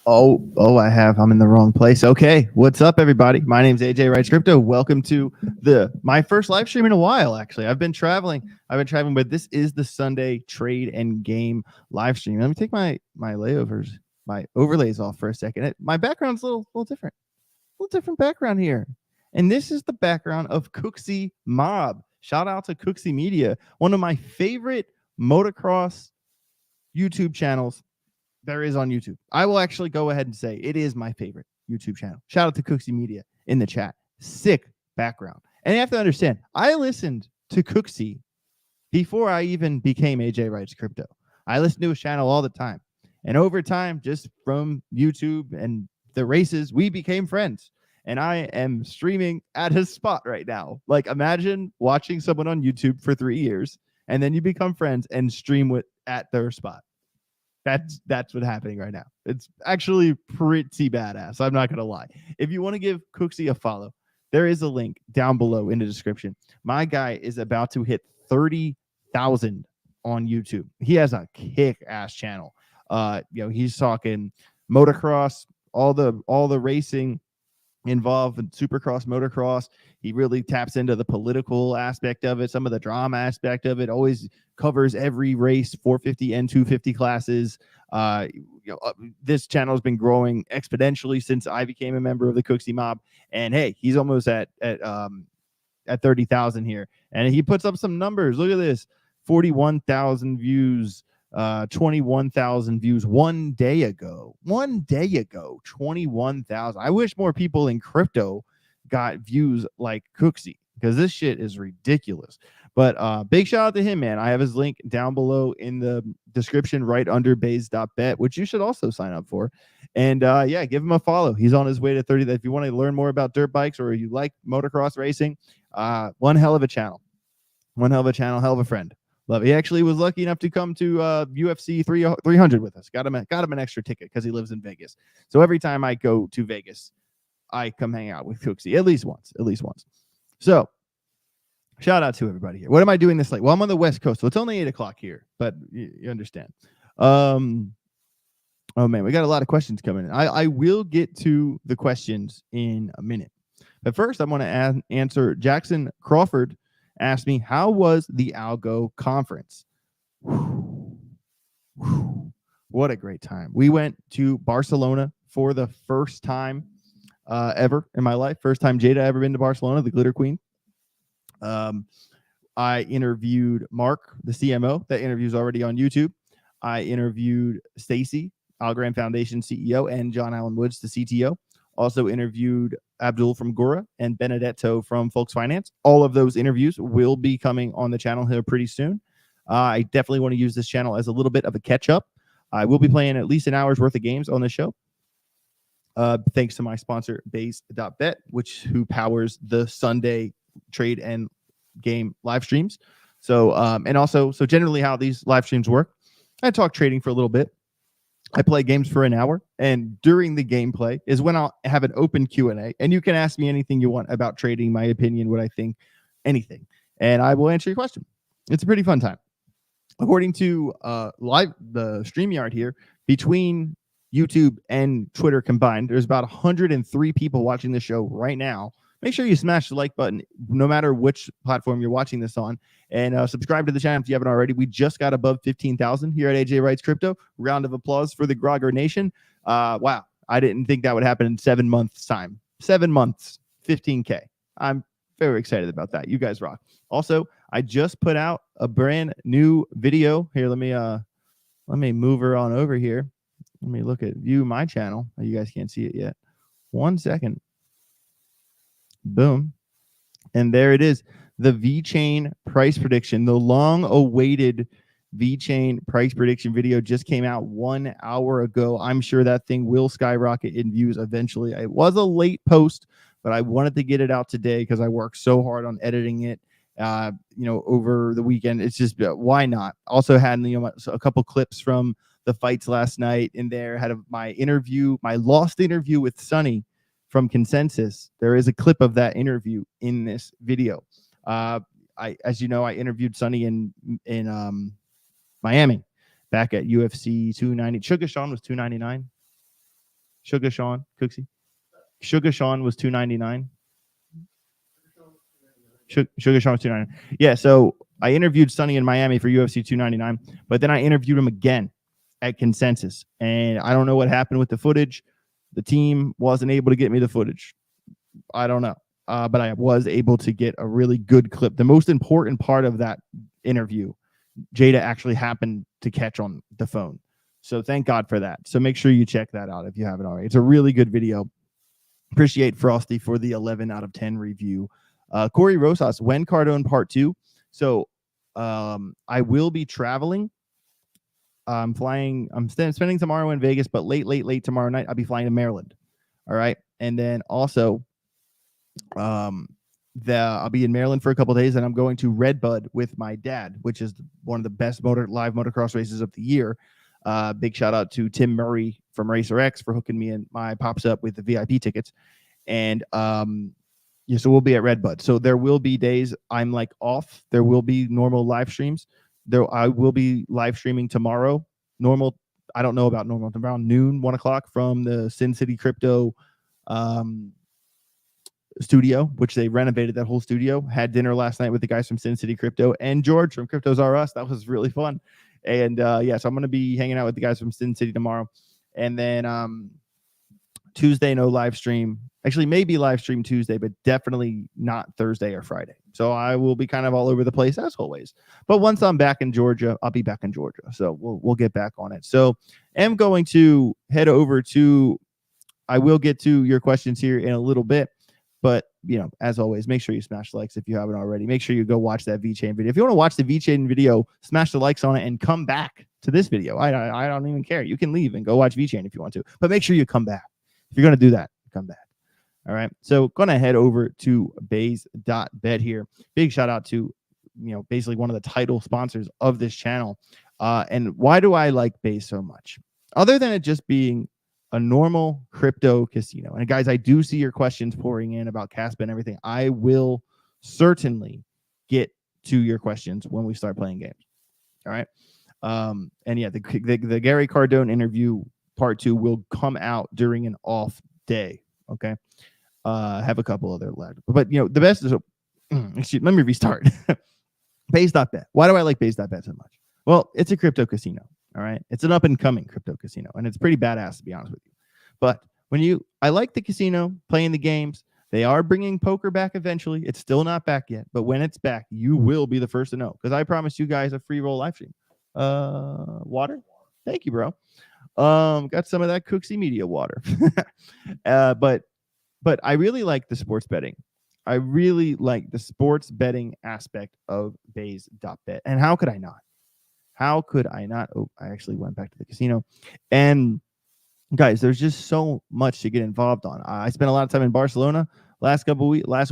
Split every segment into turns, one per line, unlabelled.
I have. I'm in the wrong place. Okay, what's up, everybody? My name's AJ Writes Crypto. Welcome to my first live stream in a while. Actually, I've been traveling, but this is the Sunday trade and game live stream. Let me take my overlays off for a second. My background's a little different, background here, and this is the background of Cooksey Mob. Shout out to Cooksey Media, one of my favorite motocross YouTube channels there is on YouTube. I will actually go ahead and say it is my favorite YouTube channel. Shout out to Cooksey Media in the chat. Sick background. And you have to understand, I listened to Cooksey before I even became AJ Writes Crypto. I listened to his channel all the time. And over time, just from YouTube and the races, we became friends. And I am streaming at his spot right now. Like, imagine watching someone on YouTube for 3 years, and then you become friends and stream at their spot. That's what's happening right now. It's actually pretty badass. I'm not going to lie. If you want to give Cooksey a follow, there is a link down below in the description. My guy is about to hit 30,000 on YouTube. He has a kick-ass channel. He's talking motocross, all the racing involved in supercross, motocross. He really taps into the political aspect of it, some of the drama aspect of it. Always covers every race, 450 and 250 classes. This channel has been growing exponentially since I became a member of the Cooksey Mob. And hey, he's almost at 30,000 here, and he puts up some numbers. Look at this: 41,000 views. 21,000 views 1 day ago. 21,000. I wish more people in crypto got views like Cooksey, because this shit is ridiculous. But big shout out to him, man. I have his link down below in the description right under BAZED.BET, which you should also sign up for. And give him a follow. He's on his way to 30. If you want to learn more about dirt bikes, or you like motocross racing, one hell of a channel. Hell of a friend. Love it. He actually was lucky enough to come to UFC 300 with us. Got him an extra ticket because he lives in Vegas. So every time I go to Vegas, I come hang out with Cooksey at least once. So shout out to everybody here. What am I doing this late? Well, I'm on the West Coast, so it's only 8 o'clock here, but you understand. Oh man, we got a lot of questions coming in. I will get to the questions in a minute, but first I want to answer Jackson Crawford. Asked me, how was the Algo conference? What a great time. We went to Barcelona for the first time ever in my life. First time Jada ever been to Barcelona, the Glitter Queen. I interviewed Mark, the CMO. That interview is already on YouTube. I interviewed Stacy, Algorand Foundation CEO, and John Allen Woods, the CTO. Also interviewed Abdul from Gora and Benedetto from Folks Finance. All of those interviews will be coming on the channel here pretty soon. I definitely want to use this channel as a little bit of a catch-up. I will be playing at least an hour's worth of games on the show. Thanks to my sponsor, BAZED.BET, who powers the Sunday trade and game live streams. So generally how these live streams work, I talk trading for a little bit. I play games for an hour, and during the gameplay is when I'll have an open Q&A, and you can ask me anything you want about trading, my opinion, what I think, anything, and I will answer your question. It's a pretty fun time. According to the StreamYard here, between YouTube and Twitter combined, there's about 103 people watching the show right now. Make sure you smash the like button, no matter which platform you're watching this on, and subscribe to the channel if you haven't already. We just got above 15,000 here at AJ Writes Crypto. Round of applause for the Grogger Nation. Wow, I didn't think that would happen in 7 months' time. 7 months, 15K. I'm very excited about that. You guys rock. Also, I just put out a brand new video. Here, let me move her on over here. Let me view my channel. You guys can't see it yet. 1 second. Boom. And there it is. The VeChain price prediction. The long-awaited VeChain price prediction video just came out 1 hour ago. I'm sure that thing will skyrocket in views eventually. It was a late post, but I wanted to get it out today because I worked so hard on editing it over the weekend. It's just, why not? Also had a couple clips from the fights last night in there. Had my lost interview with Sonny from Consensus. There is a clip of that interview in this video. As you know, I interviewed Sonny in Miami back at UFC 290. Sugar Sean was 299. Sugar Sean, Cooksey. Sugar Sean was $2.99. Sugar Sean was $2.99. Yeah, so I interviewed Sonny in Miami for UFC 299, but then I interviewed him again at Consensus, and I don't know what happened with the footage. The team wasn't able to get me the footage. I don't know, but I was able to get a really good clip. The most important part of that interview, Jada actually happened to catch on the phone. So thank God for that. So make sure you check that out if you haven't already. It's a really good video. Appreciate Frosty for the 11 out of 10 review. Corey Rosas, when Cardone Part 2. So I will be traveling. I'm flying. I'm spending tomorrow in Vegas, but late tomorrow night, I'll be flying to Maryland. All right. And then also, I'll be in Maryland for a couple of days, and I'm going to Redbud with my dad, which is one of the best live motocross races of the year. Big shout out to Tim Murray from Racer X for hooking me and my pops up with the VIP tickets. And yeah, so we'll be at Redbud. So there will be days I'm like off. There will be normal live streams. I will be live streaming tomorrow. Normal. I don't know about normal. Around noon, 1 o'clock from the Sin City Crypto studio, which they renovated that whole studio. Had dinner last night with the guys from Sin City Crypto and George from Cryptos R Us. That was really fun. And yeah, so I'm going to be hanging out with the guys from Sin City tomorrow. And then Tuesday, no live stream. Actually, maybe live stream Tuesday, but definitely not Thursday or Friday. So I will be kind of all over the place as always. But once I'm back in Georgia, I'll be back in Georgia. So we'll get back on it. So I'm going to head over to, I will get to your questions here in a little bit. But, you know, as always, make sure you smash the likes if you haven't already. Make sure you go watch that VChain video. If you want to watch the VChain video, smash the likes on it and come back to this video. I don't even care. You can leave and go watch VChain if you want to. But make sure you come back. If you're going to do that, come back. All right. So going to head over to BAZED.BET here. Big shout out to, you know, basically one of the title sponsors of this channel. And why do I like BAZED so much? Other than it just being a normal crypto casino. And guys, I do see your questions pouring in about Caspa and everything. I will certainly get to your questions when we start playing games. All right. And yeah, the Gary Cardone interview part 2 will come out during an off day. Okay. Have a couple other left, but you know, the best is, excuse, let me restart. BAZED.BET. Why do I like BAZED.BET so much? Well, it's a crypto casino. All right. It's an up and coming crypto casino, and it's pretty badass, to be honest with you. But I like the casino, playing the games. They are bringing poker back eventually. It's still not back yet, but when it's back, you will be the first to know, because I promised you guys a free roll live stream. Water. Thank you, bro. Got some of that Cooksey Media water. But I really like the sports betting. I really like the sports betting aspect of BAZED.BET. And how could I not? How could I not? Oh, I actually went back to the casino. And guys, there's just so much to get involved on. I spent a lot of time in Barcelona last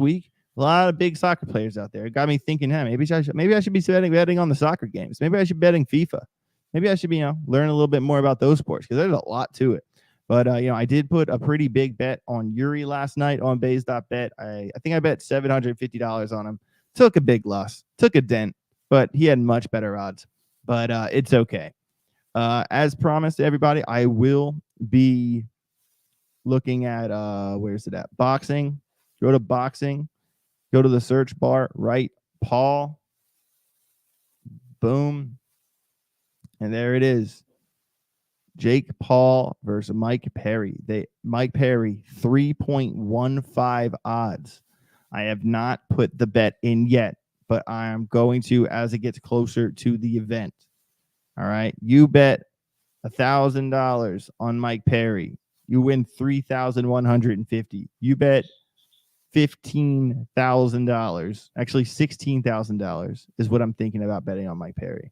week. A lot of big soccer players out there. It got me thinking, hey, maybe I should be betting on the soccer games. Maybe I should be betting FIFA. Maybe I should be, learn a little bit more about those sports, because there's a lot to it. But, I did put a pretty big bet on Yuri last night on BAZED.BET. I think I bet $750 on him. Took a big loss. Took a dent. But he had much better odds. But it's okay. As promised to everybody, I will be looking at, where's it at? Boxing. Go to boxing. Go to the search bar. Write Paul. Boom. And there it is. Jake Paul versus Mike Perry. Mike Perry, 3.15 odds. I have not put the bet in yet, but I am going to as it gets closer to the event. All right. You bet $1,000 on Mike Perry. You win $3,150. You bet $15,000. Actually, $16,000 is what I'm thinking about betting on Mike Perry.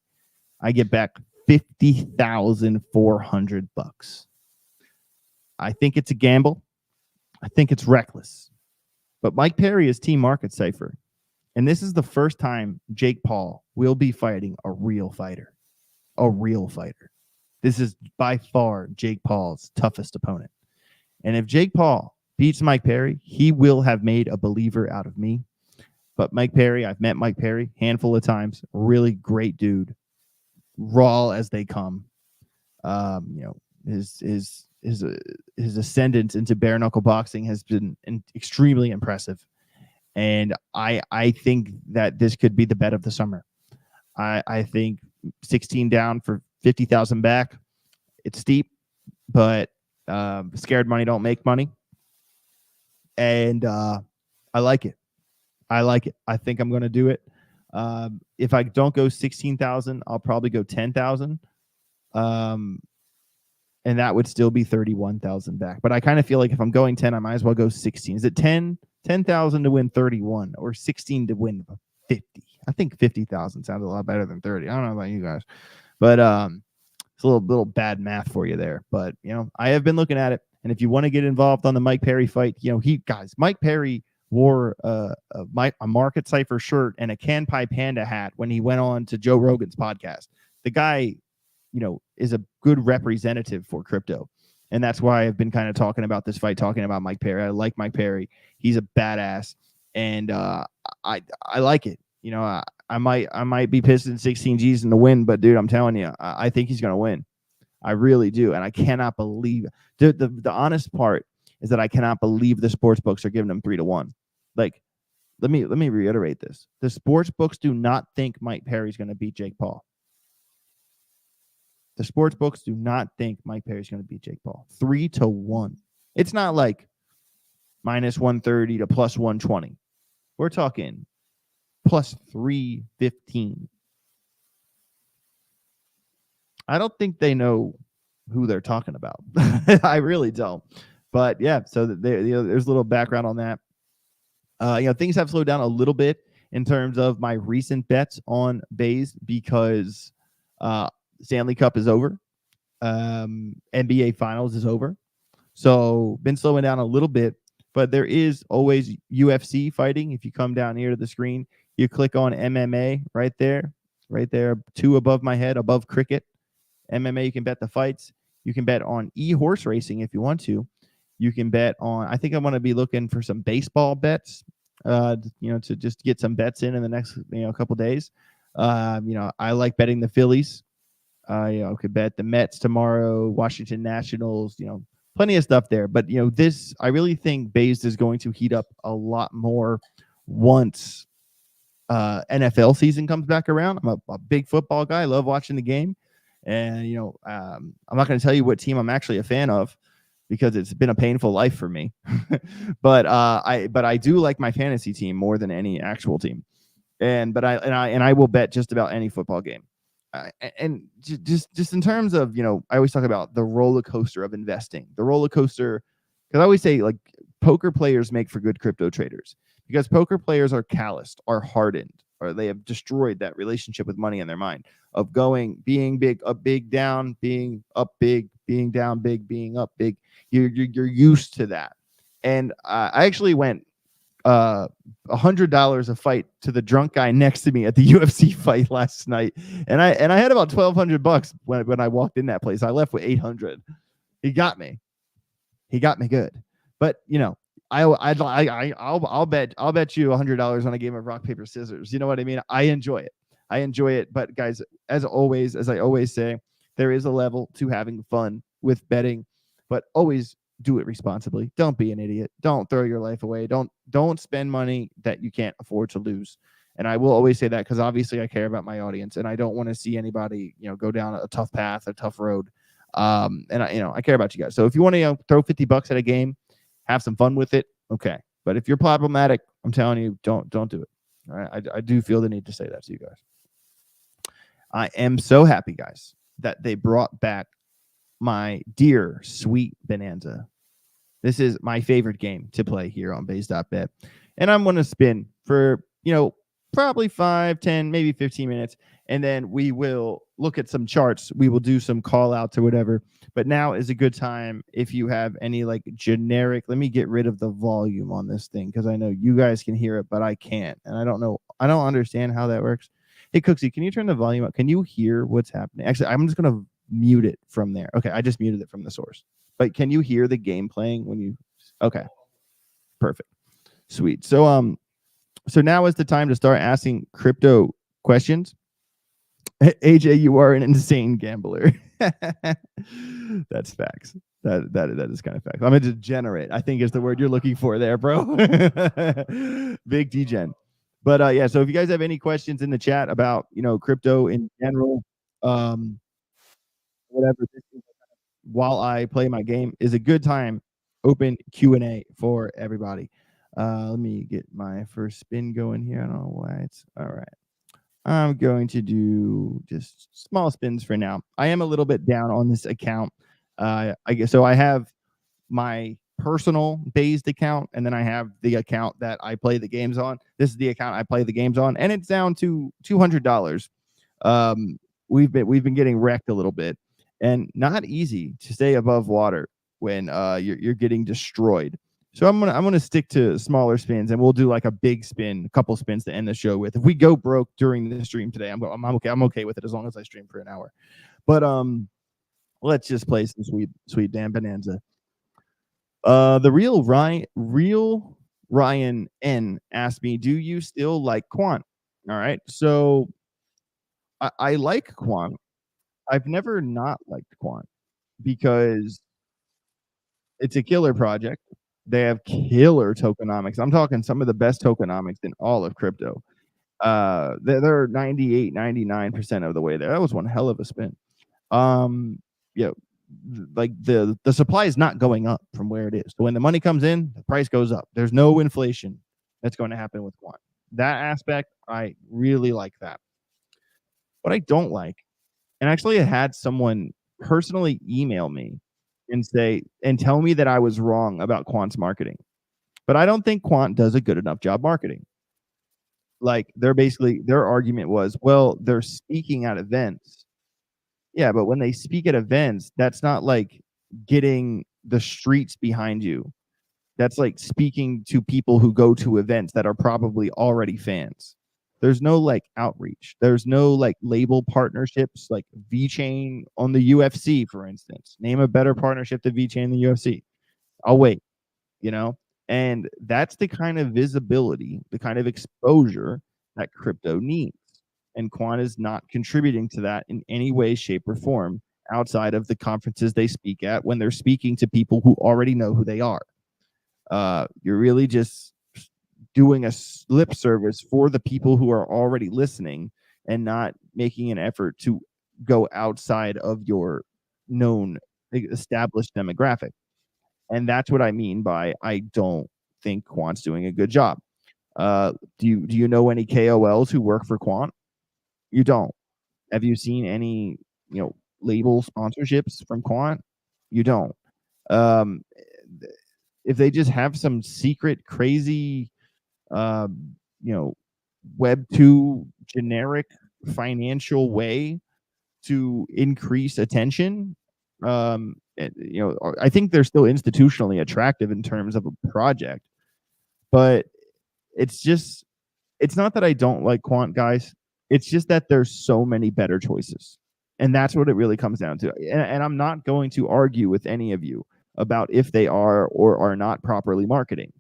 I get back $50,400. I think it's a gamble. I think it's reckless. But Mike Perry is team market safer. And this is the first time Jake Paul will be fighting a real fighter. A real fighter. This is by far Jake Paul's toughest opponent. And if Jake Paul beats Mike Perry, he will have made a believer out of me. But Mike Perry, I've met Mike Perry a handful of times. Really great dude. Raw as they come. His his ascendance into bare knuckle boxing has been extremely impressive. And I think that this could be the bet of the summer. I think 16 down for 50,000 back. It's steep, but scared money don't make money. And I like it. I think I'm going to do it. If I don't go 16,000, I'll probably go 10,000. And that would still be 31,000 back. But I kind of feel like if I'm going 10, I might as well go 16. Is it 10,000 to win 31 or 16 to win 50? I think 50,000 sounds a lot better than 30. I don't know about you guys, but it's a little bad math for you there. But I have been looking at it, and if you want to get involved on the Mike Perry fight, Mike Perry wore a Market Cipher shirt and a Can Pie Panda hat when he went on to Joe Rogan's podcast. The guy, is a good representative for crypto. And that's why I've been kind of talking about this fight, talking about Mike Perry. I like Mike Perry. He's a badass. And I like it. I might be pissed in 16 G's in the win, but dude, I'm telling you, I think he's going to win. I really do. And I cannot believe the honest part is that I cannot believe the sports books are giving him 3-1. Like, let me reiterate this. The sports books do not think Mike Perry's going to beat Jake Paul. The sports books do not think Mike Perry's going to beat Jake Paul. 3-1. It's not like minus 130 to plus 120. We're talking plus 315. I don't think they know who they're talking about. I really don't. But yeah, so there's a little background on that. Things have slowed down a little bit in terms of my recent bets on BAZED because Stanley Cup is over. NBA Finals is over. So been slowing down a little bit, but there is always UFC fighting. If you come down here to the screen, you click on MMA right there, 2 above my head, above cricket. MMA, you can bet the fights. You can bet on horse racing if you want to. You can bet on, I think I want to be looking for some baseball bets, to just get some bets in the next, couple days. I like betting the Phillies. Could bet the Mets tomorrow, Washington Nationals, plenty of stuff there. But, I really think BAZED is going to heat up a lot more once NFL season comes back around. I'm a big football guy. I love watching the game. And, I'm not going to tell you what team I'm actually a fan of because it's been a painful life for me. but I do like my fantasy team more than any actual team. But I will bet just about any football game. And just in terms of, I always talk about the roller coaster of investing, the roller coaster, because I always say like poker players make for good crypto traders because poker players are calloused, are hardened, or they have destroyed that relationship with money in their mind of being big, up, big, down, being up, big, being down, big, being up, big. You're used to that. And I actually went $100 a fight to the drunk guy next to me at the UFC fight last night, and I had about $1,200 when I walked in that place. I left with 800. He got me good. But I'll bet you $100 on a game of rock paper scissors. You know what I mean? I enjoy it. But guys, as I always say, there is a level to having fun with betting, but always do it responsibly. Don't be an idiot. Don't throw your life away. Don't spend money that you can't afford to lose. And I will always say that because obviously I care about my audience and I don't want to see anybody, go down a tough path, a tough road. And I care about you guys. So if you want to throw $50 at a game, have some fun with it. Okay. But if you're problematic, I'm telling you, don't do it. All right. I do feel the need to say that to you guys. I am so happy, guys, that they brought back my dear sweet Bonanza. This is my favorite game to play here on BAZED.BET. And I'm going to spin for, probably 5, 10, maybe 15 minutes. And then we will look at some charts. We will do some call outs or whatever. But now is a good time if you have any generic, let me get rid of the volume on this thing because I know you guys can hear it, but I can't. And I don't understand how that works. Hey, Cooksey, can you turn the volume up? Can you hear what's happening? Actually, I'm just going to mute it from there. Okay, I just muted it from the source. But can you hear the game playing when you? Okay, perfect, sweet. So now is the time to start asking crypto questions. AJ, you are an insane gambler. That's facts. That is kind of facts. I'm a degenerate, I think is the word you're looking for there, bro. Big degen. But yeah, so if you guys have any questions in the chat about, crypto in general, um, whatever, this is, while I play my game, is a good time. Open Q&A for everybody. Let me get my first spin going here. I don't know why it's all right. I'm going to do just small spins for now. I am a little bit down on this account. I guess so. I have my personal BAZED account, and then I have the account that I play the games on. This is the account I play the games on, and it's down to $200. Um, we've been getting wrecked a little bit, and not easy to stay above water when you're getting destroyed. So I'm gonna stick to smaller spins, and we'll do like a big spin, a couple spins to end the show with. If we go broke during the stream today, I'm okay. I'm okay with it as long as I stream for an hour. But let's just play some sweet damn bonanza. The real Ryan N asked me, "Do you still like Quant?" All right, so I like Quant. I've never not liked Quant because it's a killer project. They have killer tokenomics. I'm talking some of the best tokenomics in all of crypto. They're 98, 99% of the way there. That was one hell of a spin. Yeah, like the supply is not going up from where it is. So when the money comes in, the price goes up. There's no inflation that's going to happen with Quant. That aspect, I really like that. What I don't like, and actually I had someone personally email me and tell me that I was wrong about Quant's marketing. But I don't think Quant does a good enough job marketing. Like their argument was, well, they're speaking at events. Yeah, but when they speak at events, that's not like getting the streets behind you. That's like speaking to people who go to events that are probably already fans. There's no like outreach. There's no like label partnerships like VeChain on the UFC, for instance. Name a better partnership than VeChain in the UFC. I'll wait, you know? And that's the kind of visibility, the kind of exposure that crypto needs. And Quant is not contributing to that in any way, shape, or form outside of the conferences they speak at when they're speaking to people who already know who they are. You're really just doing a lip service for the people who are already listening and not making an effort to go outside of your known established demographic. And that's what I mean by I don't think Quant's doing a good job. Do you know any KOLs who work for Quant? You don't. Have you seen any, label sponsorships from Quant? You don't. Um, if they just have some secret crazy, uh, Web 2 generic financial way to increase attention, I think they're still institutionally attractive in terms of a project, but it's not that I don't like Quant, guys. It's just that there's so many better choices. And that's what it really comes down to. And I'm not going to argue with any of you about if they are or are not properly marketing.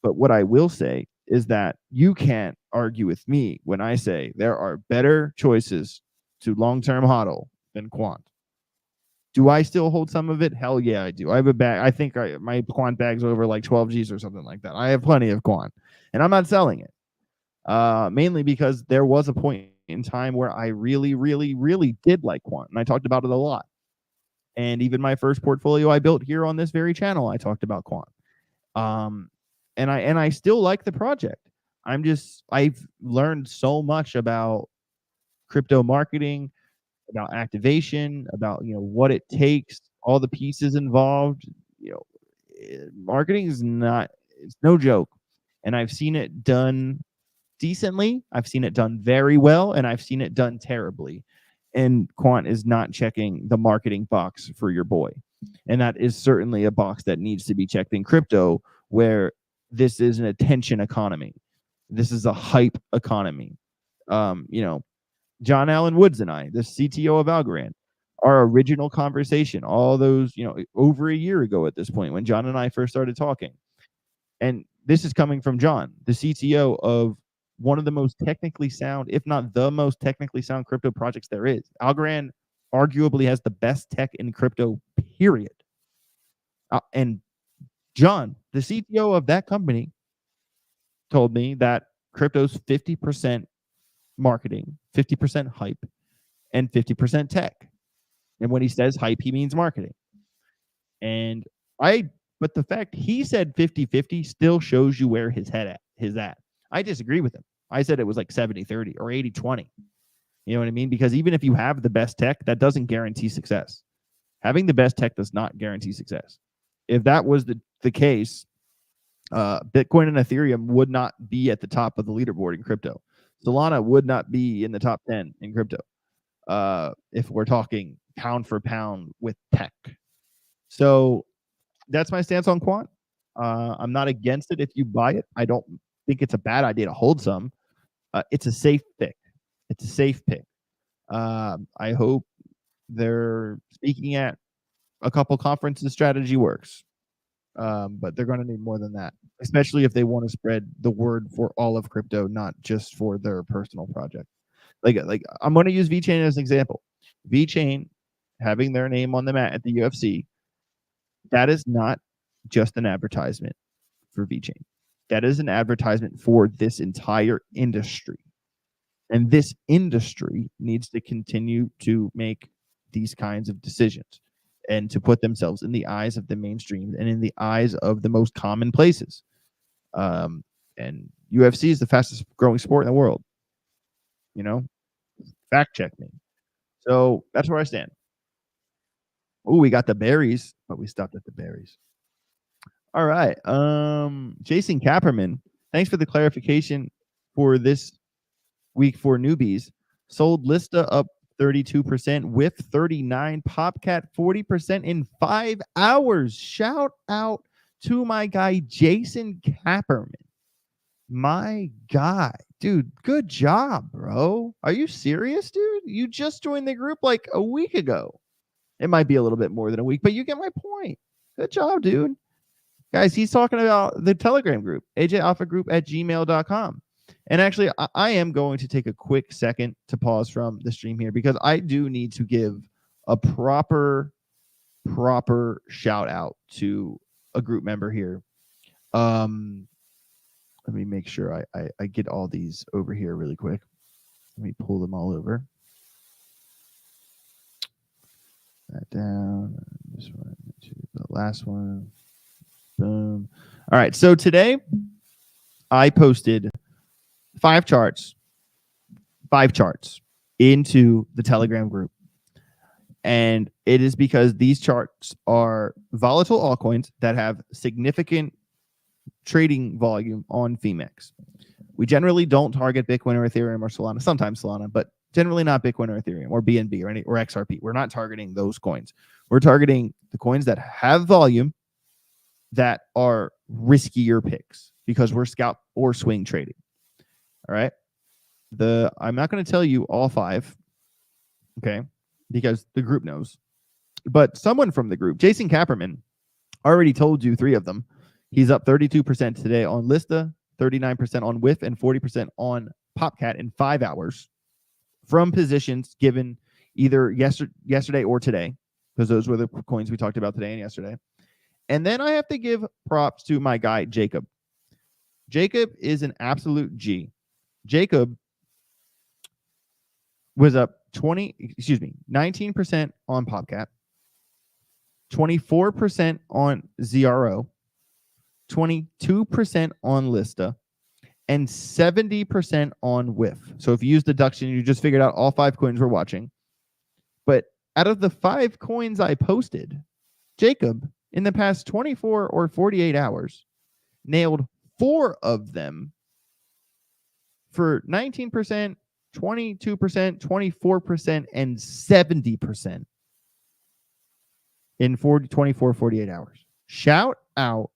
But what I will say is that you can't argue with me when I say there are better choices to long-term hodl than Quant. Do I still hold some of it? Hell yeah, I do. I have a bag. I think my Quant bag's over like 12 G's or something like that. I have plenty of Quant, and I'm not selling it. Mainly because there was a point in time where I really, really, really did like Quant, and I talked about it a lot. And even my first portfolio I built here on this very channel, I talked about Quant. And I still like the project. I've learned so much about crypto marketing, about activation, about what it takes, all the pieces involved. Marketing is it's no joke. And I've seen it done decently, I've seen it done very well, and I've seen it done terribly. And Quant is not checking the marketing box for your boy. And that is certainly a box that needs to be checked in crypto, where this is an attention economy. This is a hype economy. John Allen Woods and I, the CTO of Algorand, our original conversation, all those, over a year ago at this point, when John and I first started talking. And this is coming from John, the CTO of one of the most technically sound, if not the most technically sound crypto projects there is. Algorand arguably has the best tech in crypto, period. And John, the CTO of that company, told me that crypto's 50% marketing, 50% hype, and 50% tech. And when he says hype, he means marketing. And but the fact he said 50-50 still shows you where his head is at. I disagree with him. I said it was like 70-30 or 80-20. You know what I mean? Because even if you have the best tech, that doesn't guarantee success. Having the best tech does not guarantee success. If that was the case, Bitcoin and Ethereum would not be at the top of the leaderboard in crypto. Solana would not be in the top 10 in crypto. If we're talking pound for pound with tech. So that's my stance on Quant. I'm not against it if you buy it. I don't think it's a bad idea to hold some. It's a safe pick. It's a safe pick. I hope they're speaking at a couple conferences. Strategy works. But they're going to need more than that, especially if they want to spread the word for all of crypto, not just for their personal project. Like I'm going to use VeChain as an example. VeChain having their name on the mat at the UFC, that is not just an advertisement for VeChain. That is an advertisement for this entire industry. And this industry needs to continue to make these kinds of decisions and to put themselves in the eyes of the mainstream and in the eyes of the most common places. And UFC is the fastest growing sport in the world. You know, fact check me. So that's where I stand. Oh, we got the berries, but we stopped at the berries. All right. Jason Kapperman, thanks for the clarification for this week for newbies. Sold Lista up 32%, with 39, Popcat 40% in 5 hours. Shout out to my guy Jason Kapperman. My guy, dude, good job, bro. Are you serious, dude? You just joined the group like a week ago. It might be a little bit more than a week, but you get my point. Good job, dude. Guys, he's talking about the Telegram group, ajalphagroup@gmail.com. And actually, I am going to take a quick second to pause from the stream here because I do need to give a proper shout out to a group member here. Let me make sure I get all these over here really quick. Let me pull them all over. That down. This one to the last one. Boom. All right. So today I posted 5 charts into the Telegram group. And it is because these charts are volatile altcoins that have significant trading volume on Phemex. We generally don't target Bitcoin or Ethereum or Solana, sometimes Solana, but generally not Bitcoin or Ethereum or BNB or XRP. We're not targeting those coins. We're targeting the coins that have volume that are riskier picks because we're scalp or swing trading. All right. I'm not going to tell you all 5, okay, because the group knows. But someone from the group, Jason Kapperman, already told you 3 of them. He's up 32% today on Lista, 39% on WIF, and 40% on Popcat in 5 hours from positions given either yesterday or today, because those were the coins we talked about today and yesterday. And then I have to give props to my guy, Jacob. Jacob is an absolute G. Jacob was up 19% on Popcat, 24% on ZRO, 22% on Lista, and 70% on WIF. So if you use deduction, you just figured out all 5 coins we're watching. But out of the 5 coins I posted, Jacob, in the past 24 or 48 hours, nailed 4 of them for 19%, 22%, 24%, and 70% in 24, 48 hours. Shout out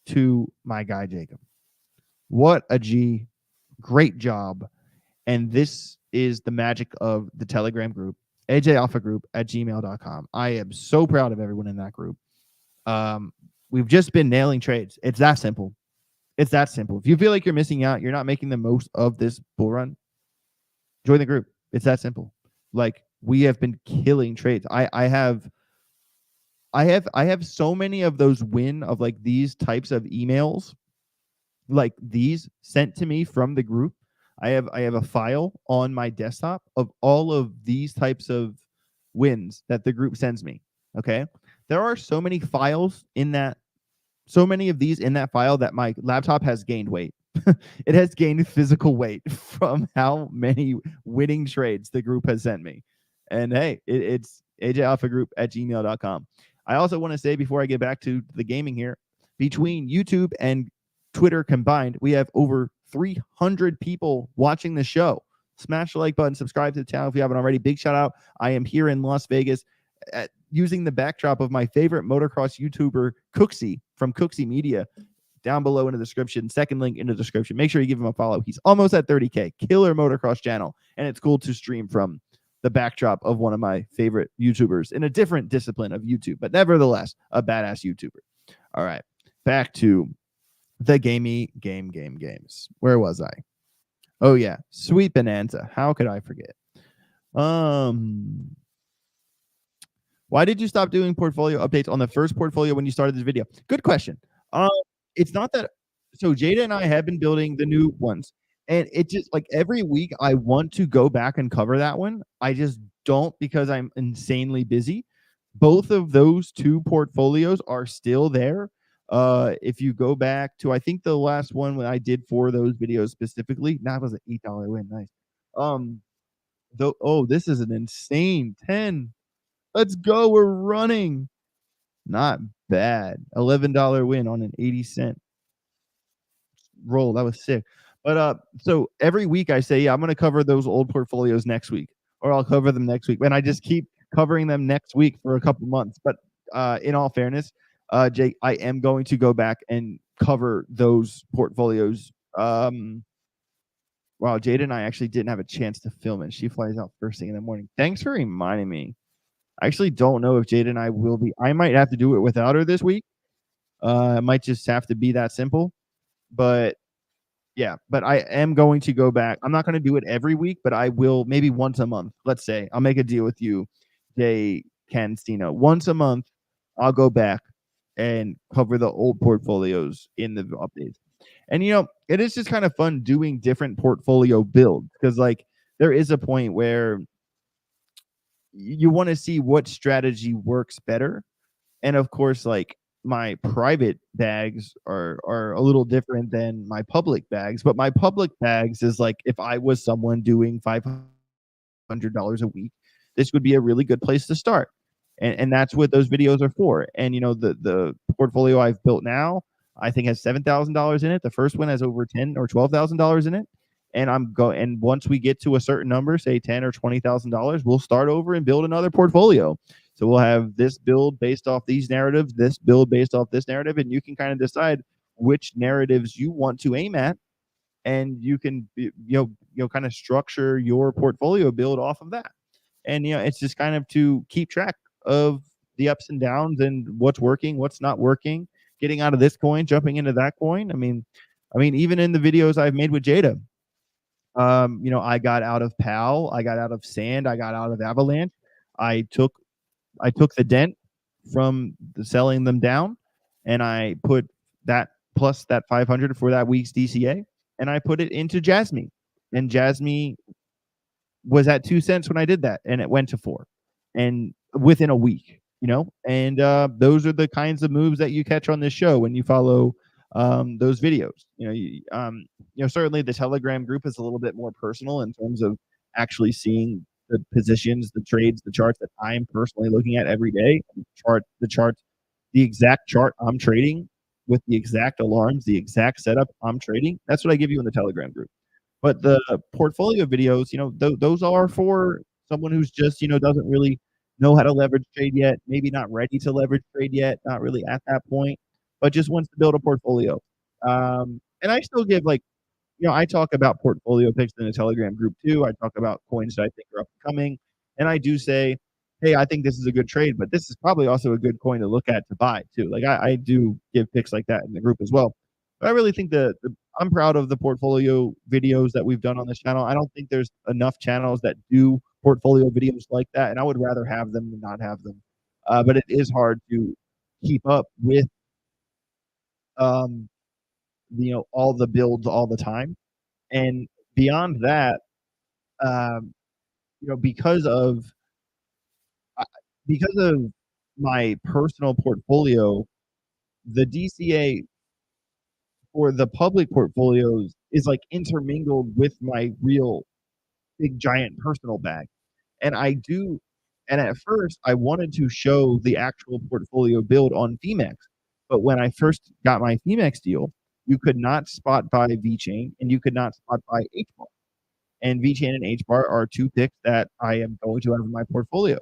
to my guy, Jacob. What a G. Great job. And this is the magic of the Telegram group, ajalphagroup@gmail.com. I am so proud of everyone in that group. We've just been nailing trades. It's that simple. It's that simple. If you feel like you're missing out, you're not making the most of this bull run, join the group. It's that simple. Like, we have been killing trades. I have so many of those like these types of emails, like these sent to me from the group. I have a file on my desktop of all of these types of wins that the group sends me. Okay. There are so many files in that, so many of these in that file that my laptop has gained weight. It has gained physical weight from how many winning trades the group has sent me. And hey, it's ajalphagroup@gmail.com. I also want to say, before I get back to the gaming here, between YouTube and Twitter combined, we have over 300 people watching the show. Smash the like button, subscribe to the channel if you haven't already. Big shout out. I am here in Las Vegas using the backdrop of my favorite motocross YouTuber, Cooksey from Cooksey Media. Down below in the description, second link in the description. Make sure you give him a follow. He's almost at 30K. Killer motocross channel. And it's cool to stream from the backdrop of one of my favorite YouTubers in a different discipline of YouTube, but nevertheless, a badass YouTuber. All right. Back to the games. Where was I? Oh, yeah. Sweet Bonanza. How could I forget? Why did you stop doing portfolio updates on the first portfolio when you started this video? Good question. It's not that. So Jada and I have been building the new ones, and it just, like, every week I want to go back and cover that one. I just don't, because I'm insanely busy. Both of those two portfolios are still there. If you go back to, I think the last one when I did for those videos specifically, that was an $8 win. Nice. Oh, this is an insane 10. Let's go. We're running. Not bad. $11 win on an 80-cent roll. That was sick. But so every week I say, yeah, I'm gonna cover those old portfolios next week, or I'll cover them next week. And I just keep covering them next week for a couple months. But in all fairness, Jake, I am going to go back and cover those portfolios. Wow, Jada and I actually didn't have a chance to film it. She flies out first thing in the morning. Thanks for reminding me. I actually don't know if Jada and I will be. I might have to do it without her this week. It might just have to be that simple. But yeah, but I am going to go back. I'm not going to do it every week, but I will maybe once a month. Let's say I'll make a deal with you, Jay Cancino. Once a month, I'll go back and cover the old portfolios in the updates. And it is just kind of fun doing different portfolio builds, because like there is a point where you want to see what strategy works better. And of course, like, my private bags are a little different than my public bags, but my public bags is like, if I was someone doing $500 a week, this would be a really good place to start. And that's what those videos are for. And the portfolio I've built now, I think, has $7,000 in it. The first one has over $10,000 or $12,000 in it. And once we get to a certain number, say $10,000 or $20,000, we'll start over and build another portfolio. So we'll have this build based off these narratives, this build based off this narrative, and you can kind of decide which narratives you want to aim at, and you can kind of structure your portfolio build off of that. And it's just kind of to keep track of the ups and downs and what's working, what's not working, getting out of this coin, jumping into that coin. I mean, even in the videos I've made with Jada, I got out of PAL, I got out of Sand, I got out of Avalanche. I took the dent from selling them down, and I put that plus that 500 for that week's DCA, and I put it into Jasmy. And Jasmy was at 2 cents when I did that, and it went to 4, and within a week. And those are the kinds of moves that you catch on this show when you follow those videos. Certainly the Telegram group is a little bit more personal in terms of actually seeing the positions, the trades, the charts that I'm personally looking at every day. The exact chart I'm trading with the exact alarms, the exact setup I'm trading. That's what I give you in the Telegram group. But the portfolio videos, those are for someone who's just, doesn't really know how to leverage trade yet, maybe not ready to leverage trade yet, not really at that point, but just wants to build a portfolio. And I still give, like, I talk about portfolio picks in the Telegram group too. I talk about coins that I think are up and coming. And I do say, hey, I think this is a good trade, but this is probably also a good coin to look at to buy too. Like, I do give picks like that in the group as well. But I really think I'm proud of the portfolio videos that we've done on this channel. I don't think there's enough channels that do portfolio videos like that, and I would rather have them than not have them. But it is hard to keep up with, um, all the builds all the time. And beyond that, um, you know, because of uh, because of my personal portfolio, the DCA for the public portfolios is like intermingled with my real big giant personal bag. And I do and at first I wanted to show the actual portfolio build on Phemex. But when I first got my Phemex deal, you could not spot buy VChain and you could not spot buy HBAR. And VChain and HBAR are two picks that I am going to have in my portfolio.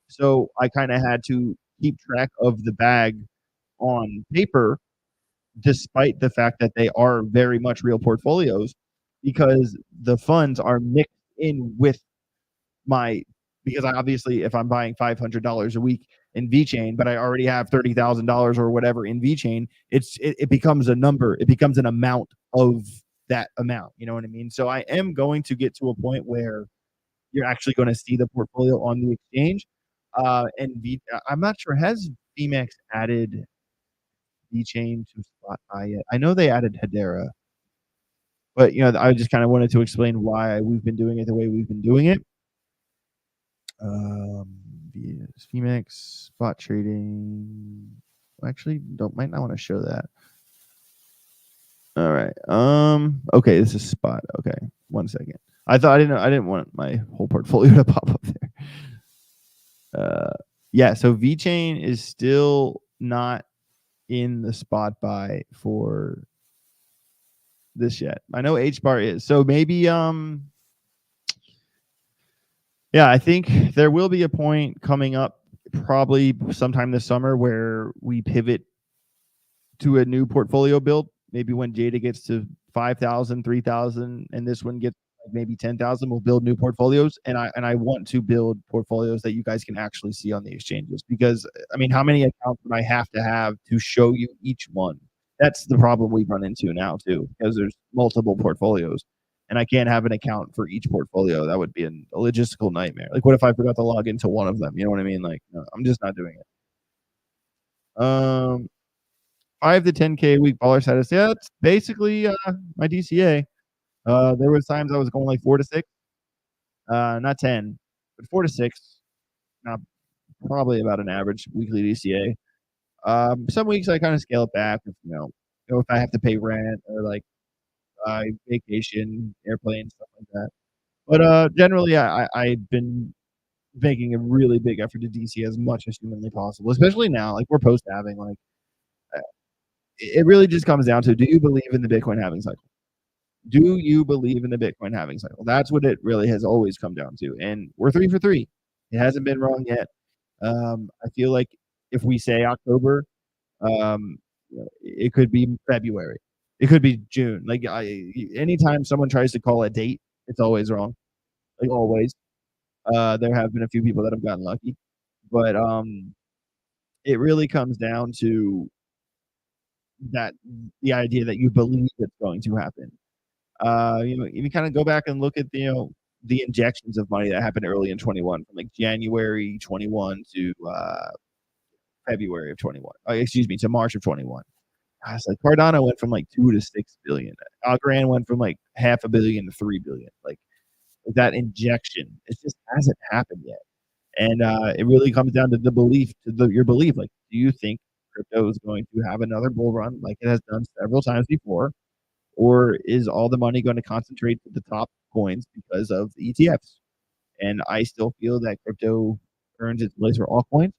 So I kind of had to keep track of the bag on paper, despite the fact that they are very much real portfolios, because the funds are mixed in with my because I obviously if I'm buying $500 a week in VChain, but I already have $30,000 or whatever in VChain, it becomes a number, it becomes an amount of that amount. You know what I mean? So I am going to get to a point where you're actually going to see the portfolio on the exchange. I'm not sure, has Phemex added VChain to Spot I yet? I know they added Hedera, but I just kind of wanted to explain why we've been doing it the way we've been doing it. Um, Phemex spot trading. Actually, might not want to show that. All right. Okay, this is spot. Okay, 1 second. I didn't want my whole portfolio to pop up there. Yeah. So VChain is still not in the spot buy for this yet. I know HBAR is. So maybe yeah, I think there will be a point coming up probably sometime this summer where we pivot to a new portfolio build. Maybe when Jada gets to 5,000, 3,000, and this one gets like maybe 10,000, we'll build new portfolios. And I want to build portfolios that you guys can actually see on the exchanges, because I mean, how many accounts would I have to show you each one? That's the problem we run into now too, because there's multiple portfolios, and I can't have an account for each portfolio. That would be a logistical nightmare. Like, what if I forgot to log into one of them? You know what I mean? Like, no, I'm just not doing it. 5 to 10K a week baller status. Yeah, that's basically my DCA. There was times I was going like 4 to 6, not 10, but 4 to 6. Not probably about an average weekly DCA. Some weeks I kind of scale it back if if I have to pay rent or like vacation, airplane, stuff like that. But generally, I've been making a really big effort to DC as much as humanly possible, especially now. Like, we're post halving. Like, it really just comes down to, do you believe in the Bitcoin halving cycle? Do you believe in the Bitcoin halving cycle? That's what it really has always come down to. And we're 3 for 3. It hasn't been wrong yet. I feel like if we say October, it could be February. It could be June. Like, anytime someone tries to call a date, it's always wrong. Like, always. There have been a few people that have gotten lucky, but it really comes down to that the idea that you believe it's going to happen. You kind of go back and look at the injections of money that happened early in 21, from like January 21 to February of 21. Excuse me, to March of 21. It's like Cardano went from like 2 to 6 billion. Algorand went from like half a billion to 3 billion. Like, that injection, it just hasn't happened yet. And it really comes down to the belief, your belief. Like, do you think crypto is going to have another bull run like it has done several times before? Or is all the money going to concentrate to the top coins because of the ETFs? And I still feel that crypto earns its place for altcoins.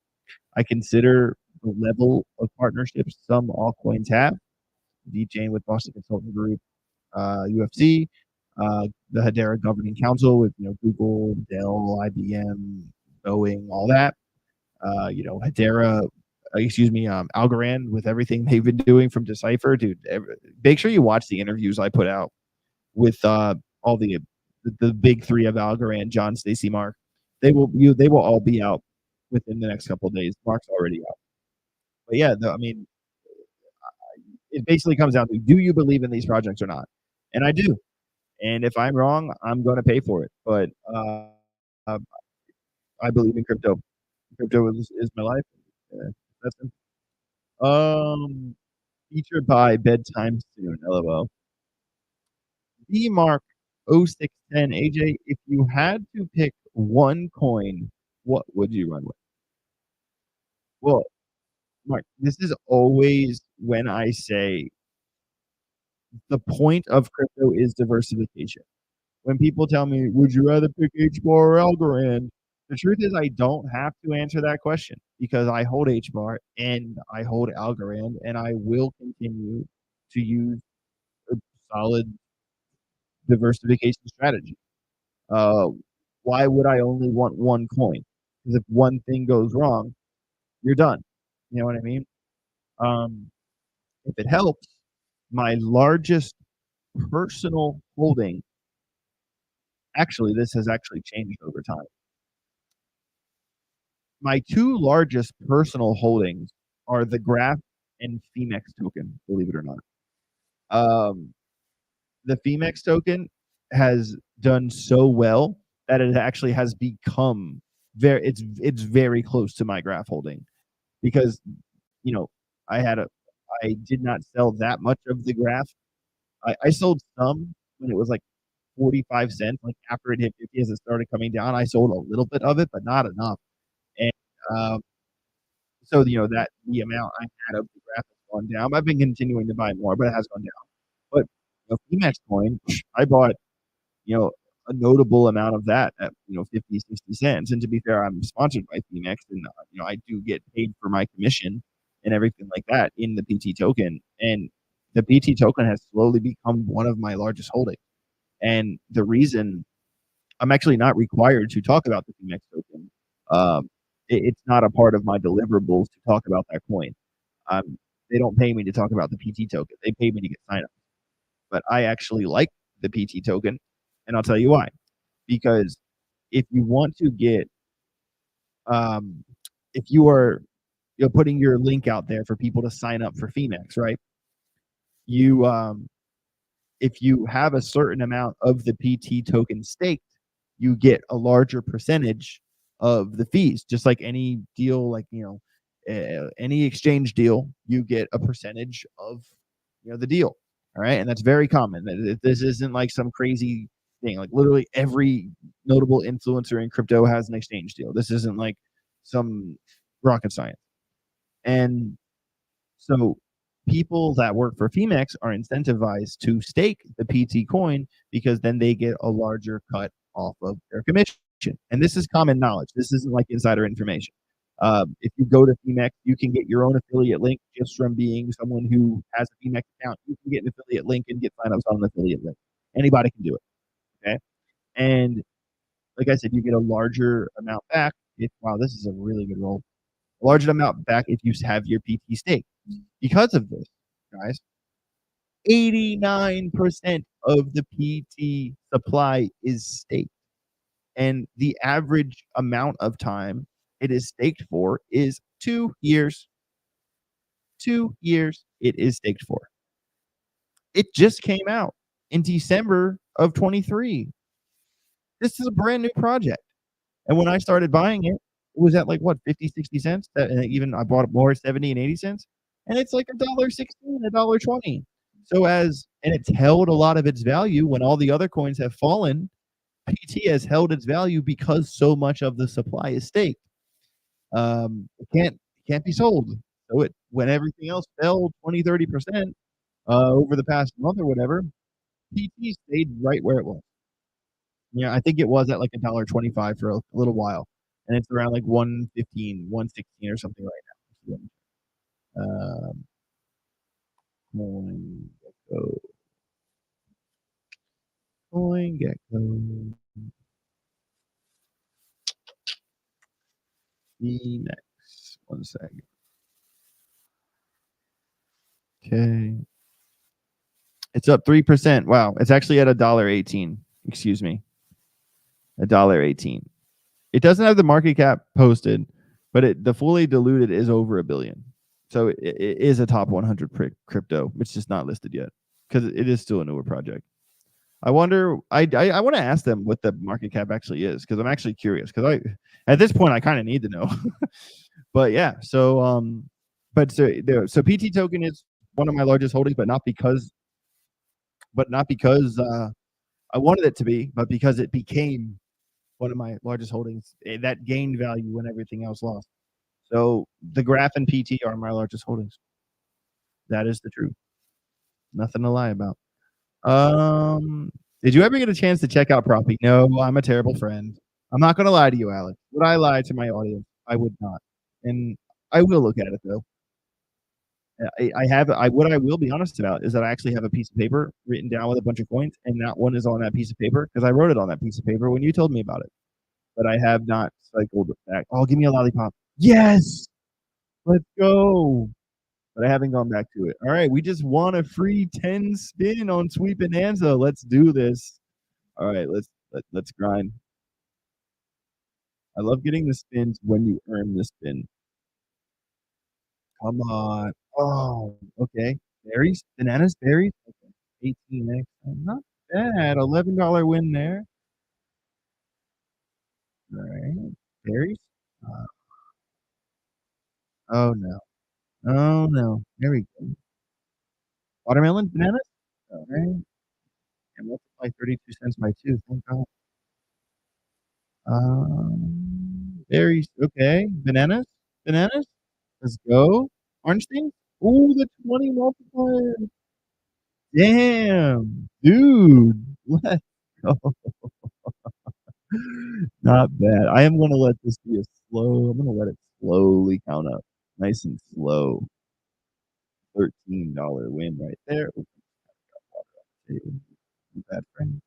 I consider the level of partnerships some altcoins have, VChain with Boston Consulting Group, UFC, the Hedera Governing Council with Google, Dell, IBM, Boeing, all that. Hedera, Algorand, with everything they've been doing from Decipher, dude. Make sure you watch the interviews I put out with all the big three of Algorand: John, Stacy, Mark. They will all be out within the next couple of days. Mark's already out. But yeah, I mean, it basically comes down to, do you believe in these projects or not? And I do. And if I'm wrong, I'm going to pay for it. But I believe in crypto. Crypto is my life. That's featured by Bedtime Soon, LOL. D-Mark 0610, AJ, if you had to pick one coin, what would you run with? Well, Mark, this is always when I say the point of crypto is diversification. When people tell me, would you rather pick HBAR or Algorand? The truth is, I don't have to answer that question because I hold HBAR and I hold Algorand, and I will continue to use a solid diversification strategy. Uh, why would I only want one coin? Because if one thing goes wrong, you're done. You know what I mean? Um, if it helps, my largest personal holding, actually, this has actually changed over time. My two largest personal holdings are the Graph and Phemex token, believe it or not. Um, the Phemex token has done so well that it actually has become it's very close to my Graph holding because you know I did not sell that much of the Graph. I sold some when it was like 45 cents. Like after it hit 50 as it started coming down, I sold a little bit of it, but not enough. And um, so that the amount I had of the Graph has gone down. I've been continuing to buy more, but it has gone down. But Phemex coin, I bought a notable amount of that at 50, 60 cents. And to be fair, I'm sponsored by Phemex, and I do get paid for my commission and everything like that in the PT token. And the PT token has slowly become one of my largest holdings. And the reason I'm actually not required to talk about the Phemex token, it's not a part of my deliverables to talk about that coin. Um, they don't pay me to talk about the PT token. They pay me to get signups. But I actually like the PT token, and I'll tell you why. Because if you want to get, um, if you are putting your link out there for people to sign up for Phemex, right? You if you have a certain amount of the PT token staked, you get a larger percentage of the fees. Just like any deal, like any exchange deal, you get a percentage of the deal. All right, and that's very common. This isn't like some crazy thing. Like literally every notable influencer in crypto has an exchange deal. This isn't like some rocket science. And so people that work for Phemex are incentivized to stake the PT coin because then they get a larger cut off of their commission. And this is common knowledge. This isn't like insider information. If you go to Phemex, you can get your own affiliate link just from being someone who has a Phemex account. You can get an affiliate link and get signups on an affiliate link. Anybody can do it. Okay. And like I said, you get a larger amount back. Wow, this is a really good roll. A larger amount back if you have your PT stake. Because of this, guys, 89% of the PT supply is staked. And the average amount of time it is staked for is 2 years. 2 years it is staked for. It just came out in December of 23. This is a brand new project. And when I started buying it, it was at like what, 50, 60 cents. And even I bought it more 70 and 80 cents. And it's like $1.16, $1.20. And it's held a lot of its value when all the other coins have fallen. PT has held its value because so much of the supply is staked. It can't be sold. So when everything else fell 20, 30% over the past month or whatever, PT stayed right where it was. Yeah, I think it was at like $1.25 for a little while, and it's around like 115, 116 or something right now. Coin Gecko, Coin Gecko, Phoenix. 1 second. Okay, it's up 3%. Wow, it's actually at $1.18. Excuse me, $1.18. It doesn't have the market cap posted, but the fully diluted is over $1 billion. So it is a top 100 crypto. It's just not listed yet because it is still a newer project. I wonder. I want to ask them what the market cap actually is because I'm actually curious. Because at this point I kind of need to know. But yeah, so so PT token is one of my largest holdings, but not because I wanted it to be, but because it became one of my largest holdings that gained value when everything else lost. So the graph and PT are my largest holdings. That is the truth. Nothing to lie about. Um, did you ever get a chance to check out Proppy? No, I'm a terrible friend. I'm not gonna lie to you, Alex. Would I lie to my audience? I would not. And I will look at it though. I have I what I will be honest about is that I actually have a piece of paper written down with a bunch of coins, and that one is on that piece of paper because I wrote it on that piece of paper when you told me about it. But I have not cycled it back. Oh, give me a lollipop. Yes, let's go. But I haven't gone back to it. All right, we just won a free 10 spin on Sweet Bonanza. Let's do this. All right, let's grind. I love getting the spins when you earn the spin. Come on. Oh, okay. Berries, bananas, berries. Okay. 18x. Not bad. $11 win there. All right. Berries. Uh, oh no. Oh no. There we go. Watermelon, bananas. All right. And multiply 32 cents by two. Thank God. Berries. Okay. Bananas. Bananas. Let's go. Orange thing. Ooh, the 20 multiplier. Damn, dude. Let's go. Not bad. I am gonna let this be a slow. I'm gonna let it slowly count up, nice and slow. $13 win right there. Ooh, bad friend.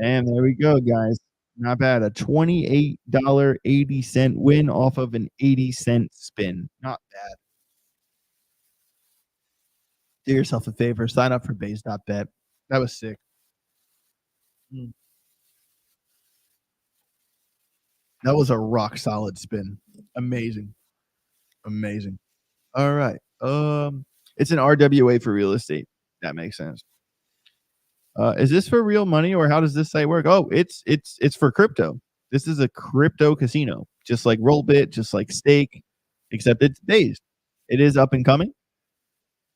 And there we go, guys. Not bad. A $28.80 win off of an 80-cent spin. Not bad. Do yourself a favor. Sign up for BAZED.BET. That was sick. Mm. That was a rock solid spin. Amazing. Amazing. All right. It's an RWA for real estate. That makes sense. Is this for real money or how does this site work? Oh, it's for crypto. This is a crypto casino, just like Rollbit, just like Stake, except it's based. It is up and coming.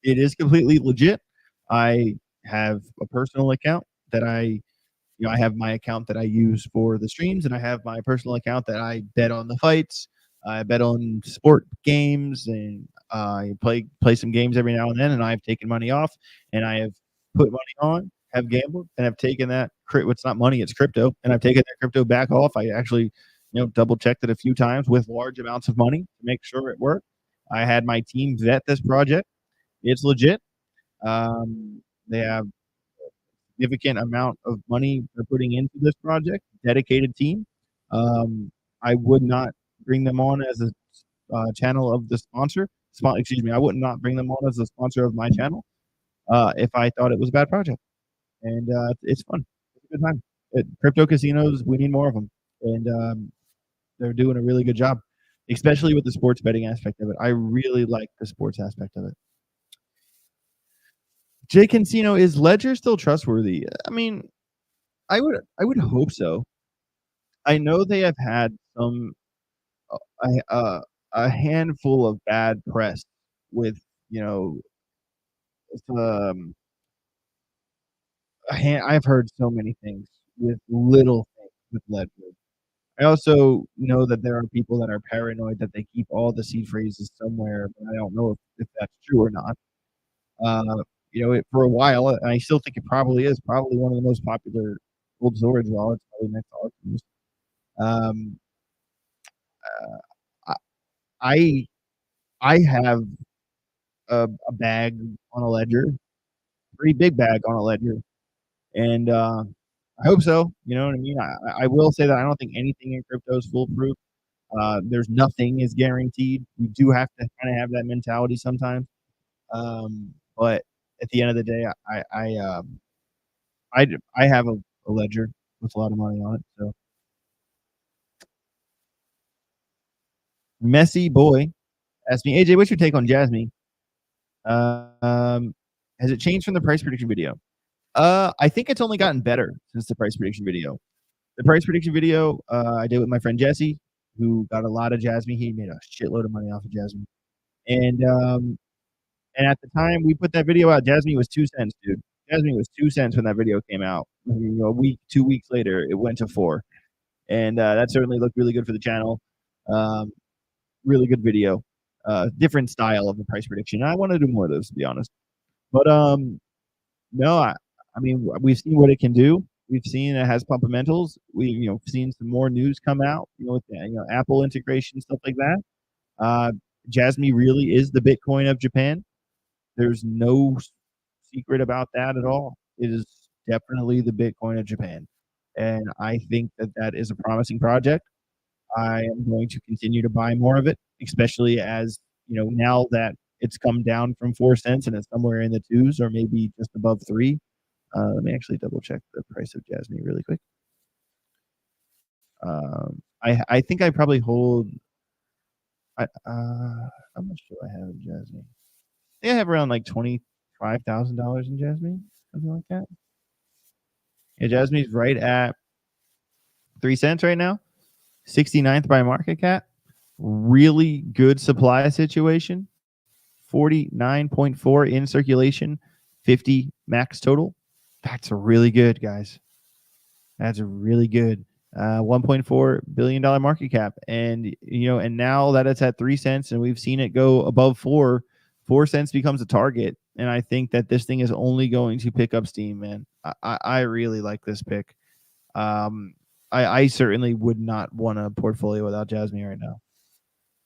It is completely legit. I have a personal account that I have my account that I use for the streams, and I have my personal account that I bet on the fights. I bet on sport games, and I play some games every now and then. And I've taken money off, and I have put money on, have gambled, and have taken that. It's not money; it's crypto, and I've taken that crypto back off. I actually, double checked it a few times with large amounts of money to make sure it worked. I had my team vet this project. It's legit. They have significant amount of money they're putting into this project, dedicated team. I would not bring them on as a channel of the sponsor. Excuse me, I would not bring them on as a sponsor of my channel if I thought it was a bad project. And it's fun. It's a good time. Crypto casinos, we need more of them. And they're doing a really good job, especially with the sports betting aspect of it. I really like the sports aspect of it. Jay Cancino, is Ledger still trustworthy? I mean, I would hope so. I know they have had some a handful of bad press with um I've heard so many things with little things with Ledger. I also know that there are people that are paranoid that they keep all the seed phrases somewhere, but I don't know if that's true or not. For a while, and I still think it probably is probably one of the most popular gold storage wallets, probably next to Optimus. Um, uh, I I have a bag on a ledger, pretty big bag on a ledger, and I hope so. You know what I mean? I will say that I don't think anything in crypto is foolproof. There's nothing is guaranteed. You do have to kind of have that mentality sometimes. But at the end of the day, I have a ledger with a lot of money on it. So messy boy asked me, AJ, what's your take on Jasmy? Um, has it changed from the price prediction video? I think it's only gotten better since the price prediction video. The price prediction video, I did with my friend Jesse, who got a lot of Jasmy. He made a shitload of money off of Jasmy. And at the time we put that video out, Jasmy was 2 cents, dude. Jasmy was 2 cents when that video came out. A week, 2 weeks later, it went to 4. And that certainly looked really good for the channel. Um, really good video. Different style of the price prediction. I want to do more of those, to be honest. But no, I mean, we've seen what it can do. We've seen it has fundamentals. We've seen some more news come out, with the, Apple integration, stuff like that. Jasmy really is the Bitcoin of Japan. There's no secret about that at all. It is definitely the Bitcoin of Japan. And I think that that is a promising project. I am going to continue to buy more of it, especially as, now that it's come down from 4 cents and it's somewhere in the twos or maybe just above 3. Let me actually double check the price of Jasmy really quick. I think I probably hold. How much do I have in Jasmy? I think I have around like $25,000 in Jasmy, something like that. Yeah, Jasmy's right at 3 cents right now, 69th by market cap. Really good supply situation. 49.4 in circulation, 50 max total. That's really good, guys. That's really good. $1.4 billion market cap. And, and now that it's at 3 cents and we've seen it go above 4 cents becomes a target. And I think that this thing is only going to pick up steam, man. I really like this pick. I certainly would not want a portfolio without Jasmy right now.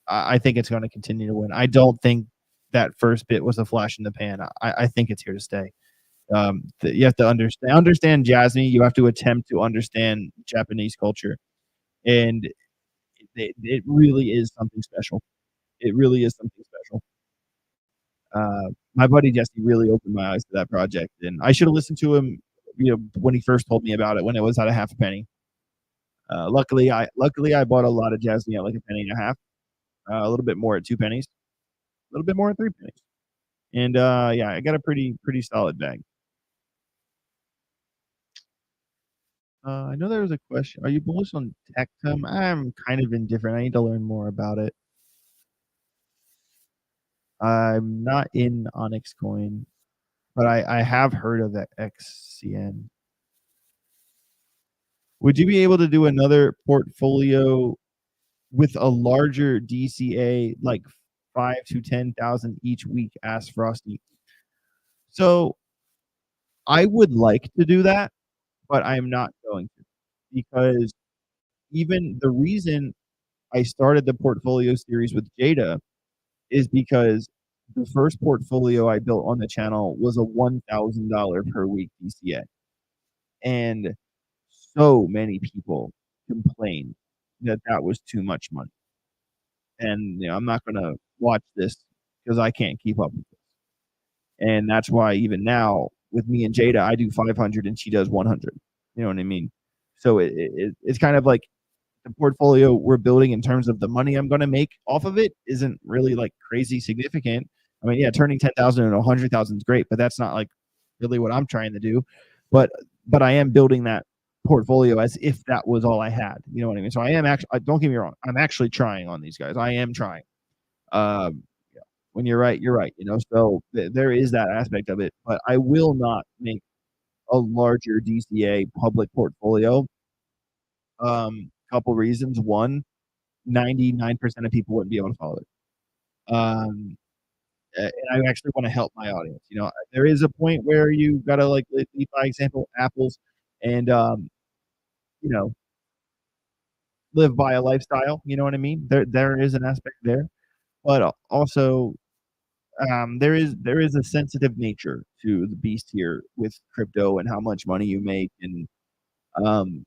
I think it's going to continue to win. I don't think that first bit was a flash in the pan. I think it's here to stay. You have to understand Jasmy. You have to attempt to understand Japanese culture, and it really is something special. It really is something special. My buddy Jesse really opened my eyes to that project, and I should have listened to him, when he first told me about it when it was at a half a penny. Luckily, I bought a lot of Jasmy at like a penny and a half, a little bit more at 2 pennies, a little bit more at 3 pennies, and yeah, I got a pretty solid bag. I know there was a question. Are you bullish on Tectum? I'm kind of indifferent. I need to learn more about it. I'm not in Onyx Coin, but I have heard of that XCN. Would you be able to do another portfolio with a larger DCA, like 5 to 10,000 each week? Asked Frosty. So I would like to do that, but I'm not going to, because even the reason I started the portfolio series with Jada is because the first portfolio I built on the channel was a $1,000 per week DCA. And so many people complained that that was too much money. And I'm not going to watch this because I can't keep up with this. And that's why even now with me and Jada, I do 500 and she does 100. You know what I mean? So it's kind of like the portfolio we're building in terms of the money I'm going to make off of it isn't really like crazy significant. I mean, yeah, turning 10,000 into 100,000 is great, but that's not like really what I'm trying to do. But I am building that portfolio as if that was all I had. You know what I mean? So I am actually, don't get me wrong, I'm actually trying on these guys. I am trying. Yeah, when you're right, you're right. So there is that aspect of it, but I will not make a larger DCA public portfolio. Couple reasons. One, 99% of people wouldn't be able to follow it. And I actually want to help my audience. There is a point where you gotta like lead by example, apples, and you know, live by a lifestyle. You know what I mean? There is an aspect there, but also there is a sensitive nature to the beast here with crypto and how much money you make, and um,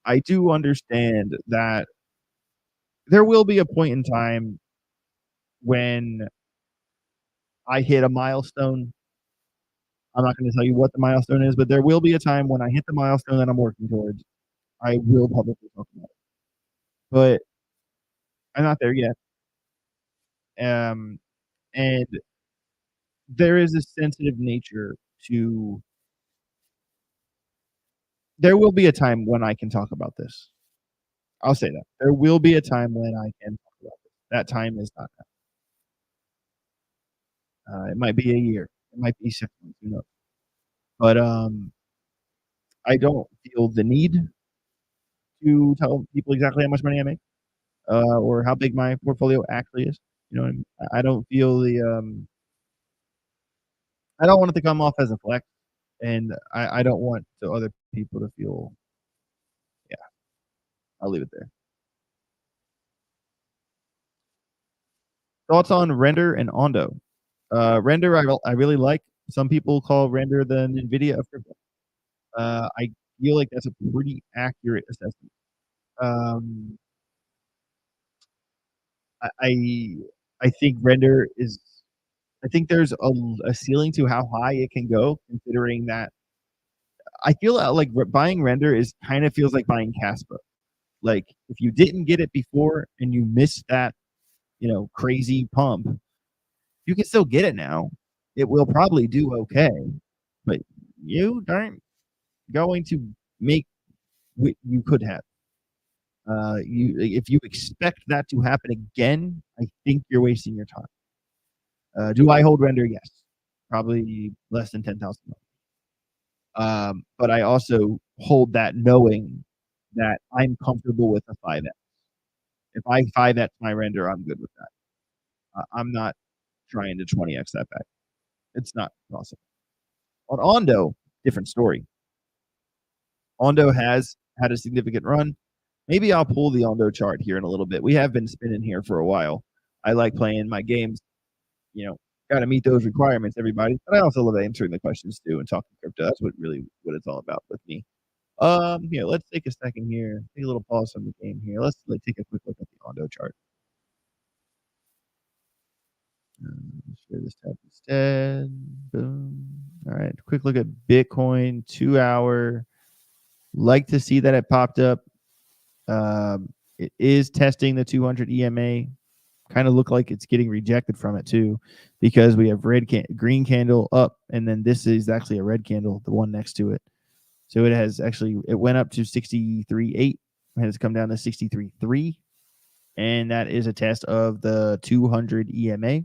I do understand that there will be a point in time when I hit a milestone. I'm not going to tell you what the milestone is, but there will be a time when I hit the milestone that I'm working towards. I will publicly talk about it, but I'm not there yet. And there is a sensitive nature to There will be a time when I can talk about this. I'll say that. There will be a time when I can talk about this. That time is not now. It might be a year. It might be 6 months, who knows? But, I don't feel the need to tell people exactly how much money I make, or how big my portfolio actually is. You know what I mean? I don't feel I don't want it to come off as a flex, and I don't want to other people to feel. Yeah, I'll leave it there. Thoughts on Render and Ondo? Render I really like. Some people call Render the NVIDIA of crypto. I feel like that's a pretty accurate assessment. Um, I I I think Render is I think there's a ceiling to how high it can go, considering that I feel like buying Render is kind of feels like buying Caspa. Like, if you didn't get it before and you missed that, crazy pump, you can still get it now. It will probably do okay, but you aren't going to make what you could have. If you expect that to happen again, I think you're wasting your time. Do I hold Render? Yes, probably less than 10,000. But I also hold that knowing that I'm comfortable with a 5x. If I 5x my Render, I'm good with that. I'm not trying to 20x that back. It's not possible. On Ondo, different story. Ondo has had a significant run. Maybe I'll pull the Ondo chart here in a little bit. We have been spinning here for a while. I like playing my games. Got to meet those requirements, everybody. But I also love answering the questions too and talking crypto. That's what it's all about with me. Here, let's take a second here. Take a little pause from the game here. Let's take a quick look at the Ondo chart. Share this tab instead. Boom. All right, quick look at Bitcoin 2-hour. Like to see that it popped up. It is testing the 200 EMA. Kind of look like it's getting rejected from it too, because we have green candle up, and then this is actually a red candle, the one next to it. So it went up to 63.8 and has come down to 63.3, and that is a test of the 200 EMA.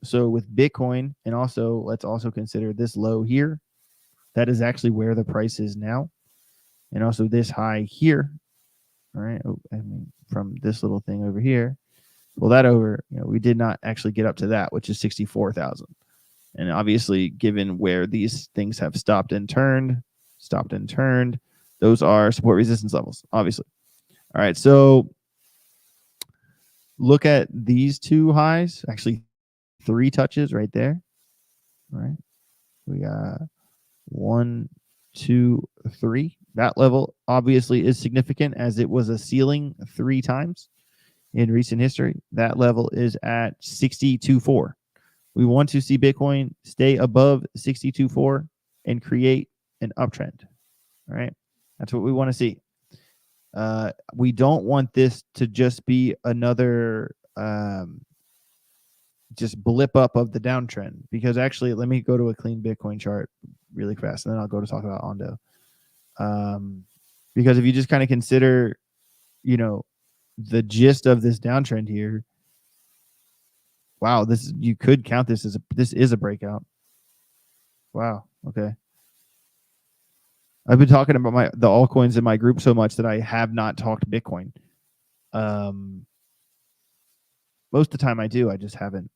So with Bitcoin, and also let's also consider this low here. That is actually where the price is now, and also this high here. All right, from this little thing over here. Well, that over, we did not actually get up to that, which is 64,000. And obviously, given where these things have stopped and turned, those are support resistance levels, obviously. All right, so look at these two highs, actually 3 touches right there. All right, we got 1, 2, 3. That level obviously is significant, as it was a ceiling 3 times in recent history. That level is at 62.4. We want to see Bitcoin stay above 62.4 and create an uptrend. All right, that's what we want to see. We don't want this to just be another just blip up of the downtrend, because actually, let me go to a clean Bitcoin chart really fast, and then I'll go to talk about Ondo. Because if you just kind of consider, the gist of this downtrend here, wow, you could count this as this is a breakout. Wow. Okay. I've been talking about the altcoins in my group so much that I have not talked Bitcoin. Most of the time I do, I just haven't.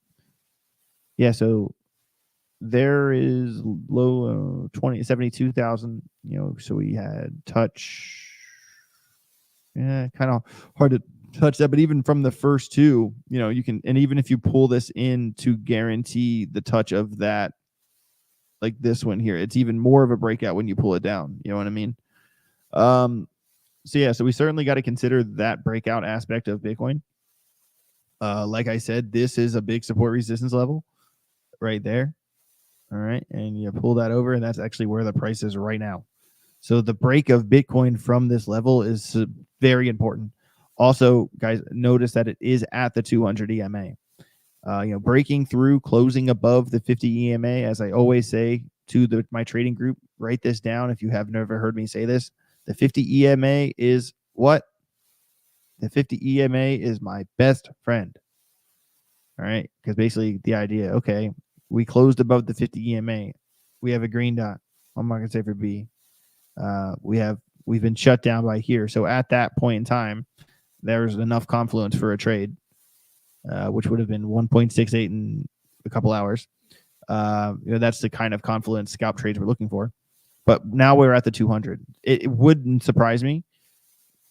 Yeah, so there is low 72,000, so we had touch. Yeah, kind of hard to touch that, but even from the first two, you can, and even if you pull this in to guarantee the touch of that, like this one here, it's even more of a breakout when you pull it down. You know what I mean? So we certainly got to consider that breakout aspect of Bitcoin. Like I said, this is a big support resistance level right there. All right, and you pull that over, and that's actually where the price is right now. So the break of Bitcoin from this level is very important. Also, guys, notice that it is at the 200 EMA. Breaking through, closing above the 50 EMA, as I always say, to my trading group. Write this down if you have never heard me say this. The 50 EMA is what? The 50 EMA is my best friend. All right. Because basically the idea, okay, we closed above the 50 EMA. We have a green dot. I'm not going to say for B. We've been shut down by here. So at that point in time, there's enough confluence for a trade, which would have been 1.68 in a couple hours. That's the kind of confluence scalp trades we're looking for. But now we're at the 200. It wouldn't surprise me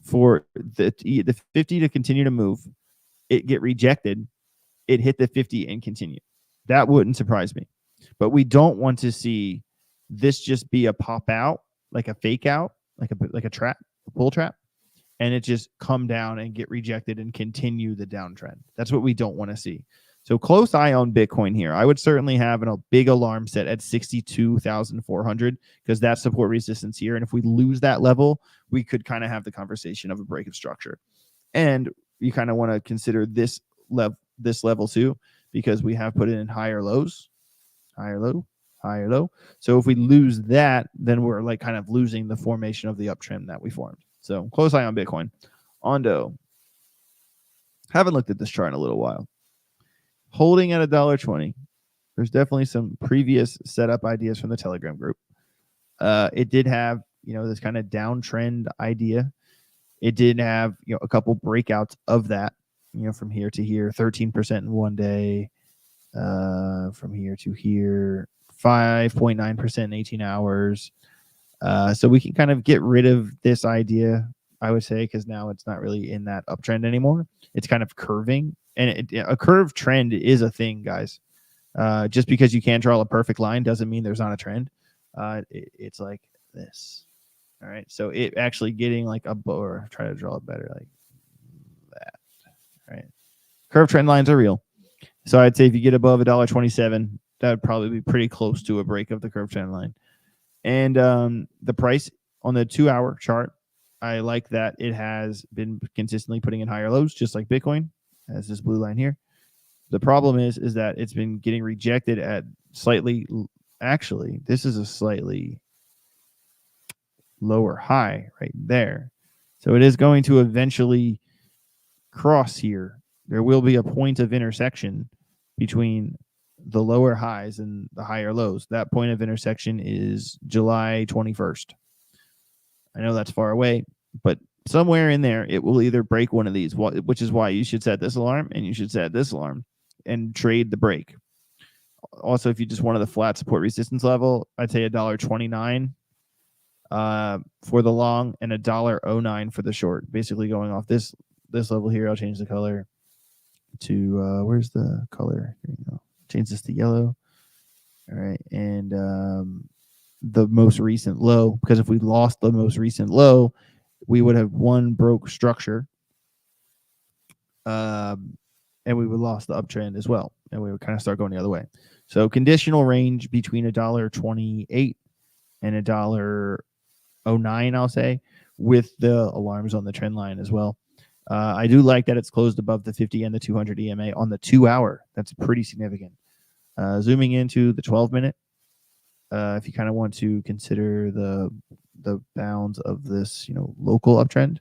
for the 50 to continue to move, it get rejected, it hit the 50 and continue. That wouldn't surprise me. But we don't want to see this just be a pop out, like a fake out, like a trap, a bull trap, and it just come down and get rejected and continue the downtrend. That's what we don't want to see. So close eye on Bitcoin here. I would certainly have a big alarm set at 62,400 because that's support resistance here. And if we lose that level, we could kind of have the conversation of a break of structure. And you kind of want to consider this level too, because we have put it in higher lows, higher low, higher low. So if we lose that, then we're like kind of losing the formation of the uptrend that we formed. So close eye on Bitcoin. Ondo. Haven't looked at this chart in a little while. Holding at $1.20. There's definitely some previous setup ideas from the Telegram group. It did have, this kind of downtrend idea. It did have, a couple breakouts of that, from here to here, 13% in one day, from here to here, 5.9% in 18 hours. So we can kind of get rid of this idea, I would say, because now it's not really in that uptrend anymore. It's kind of curving, and a curved trend is a thing, guys. Just because you can't draw a perfect line doesn't mean there's not a trend. It's like this. All right. So it actually getting like or try to draw it better like that. All right. Curved trend lines are real. So I'd say if you get above $1.27, that would probably be pretty close to a break of the curved trend line. And the price on the 2-hour chart, I like that it has been consistently putting in higher lows, just like Bitcoin, as this blue line here. The problem is that it's been getting rejected at this is a slightly lower high right there. So it is going to eventually cross here. There will be a point of intersection between the lower highs and the higher lows. That point of intersection is July 21st. I know that's far away, but somewhere in there, it will either break one of these, which is why you should set this alarm and you should set this alarm and trade the break. Also, if you just wanted the flat support resistance level, I'd say $1.29 for the long and $1.09 for the short. Basically going off this level here. I'll change the color to where's the color? Here you go. Change this to yellow. All right. And the most recent low, because if we lost the most recent low, we would have broke structure. And we would lost the uptrend as well. And we would kind of start going the other way. So conditional range between $1.28 and $1.09, I'll say, with the alarms on the trend line as well. I do like that it's closed above the 50 and the 200 EMA on the 2-hour. That's pretty significant. Zooming into the 12-minute, if you kind of want to consider the bounds of this, local uptrend,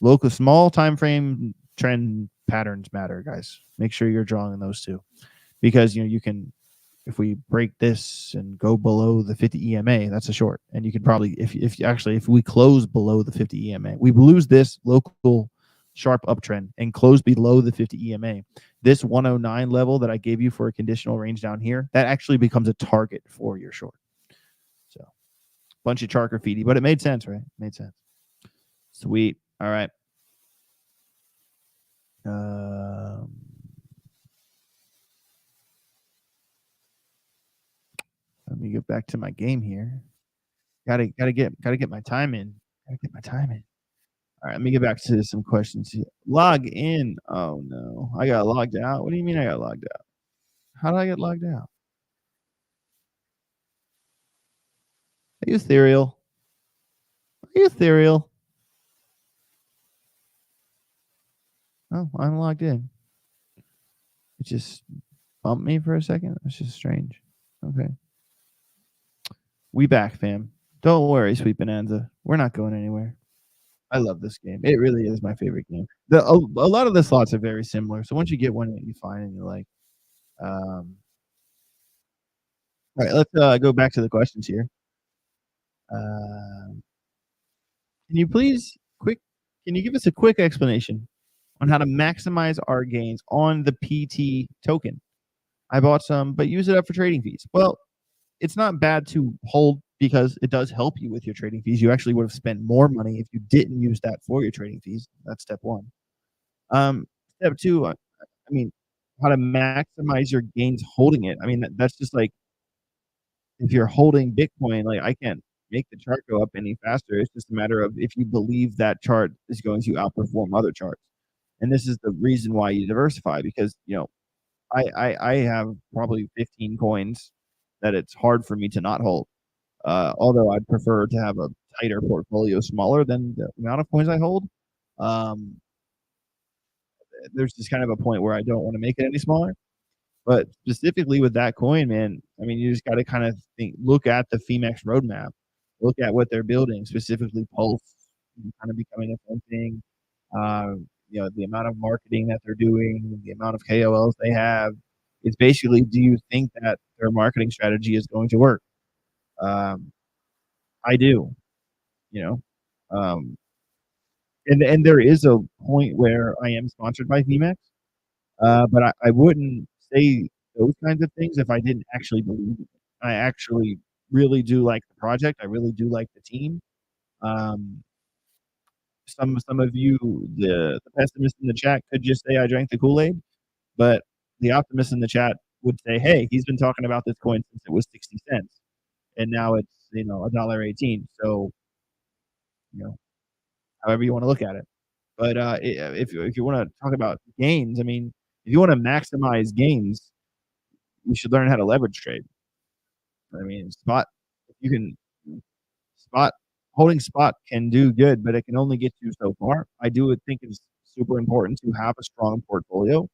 local small time frame trend patterns matter, guys. Make sure you're drawing those too, because you can, if we break this and go below the 50 EMA, that's a short, and you could probably, if we close below the 50 EMA, we lose this local sharp uptrend and close below the 50 EMA. This 109 level that I gave you for a conditional range down here, that actually becomes a target for your short. So, bunch of chart graffiti, but it made sense, right? Made sense. Sweet. All right. Let me get back to my game here. Gotta get my time in. Gotta get my time in. All right, let me get back to some questions here. Log in. Oh no, I got logged out. What do you mean I got logged out? How did I get logged out? Are you ethereal? Are you ethereal? Oh, I'm logged in. It just bumped me for a second. That's just strange. Okay. We back, fam. Don't worry, Sweet Bonanza. We're not going anywhere. I love this game. It really is my favorite game. A lot of the slots are very similar, so once you get one that you find and you like, all right, let's go back to the questions here. Um, can you please quick? Can you give us a quick explanation on how to maximize our gains on the PT token? I bought some, but use it up for trading fees. Well, it's not bad to hold because it does help you with your trading fees. You actually would have spent more money if you didn't use that for your trading fees. That's step one. Step two, I mean, how to maximize your gains holding it. I mean, that's just like if you're holding Bitcoin, like I can't make the chart go up any faster. It's just a matter of if you believe that chart is going to outperform other charts. And this is the reason why you diversify because, I have probably 15 coins that it's hard for me to not hold. Although I'd prefer to have a tighter portfolio, smaller than the amount of coins I hold. Um, there's just kind of a point where I don't want to make it any smaller. But specifically with that coin, man, I mean, you just got to kind of look at the Phemex roadmap, look at what they're building, specifically Pulse, kind of becoming a fun thing. The amount of marketing that they're doing, the amount of KOLs they have. It's basically, do you think that their marketing strategy is going to work? Um, I do, you know. Um, and there is a point where I am sponsored by Phemex, but I wouldn't say those kinds of things if I didn't actually believe in it. I actually really do like the project. I really do like the team. Um, some of you, the pessimist in the chat, could just say I drank the Kool-Aid, but the optimist in the chat would say, "Hey, he's been talking about this coin since it was 60 cents, and now it's $1.18." So however you want to look at it. But if you want to talk about gains, I mean, if you want to maximize gains, you should learn how to leverage trade. I mean, you can spot holding spot can do good, but it can only get you so far. I do think it's super important to have a strong portfolio,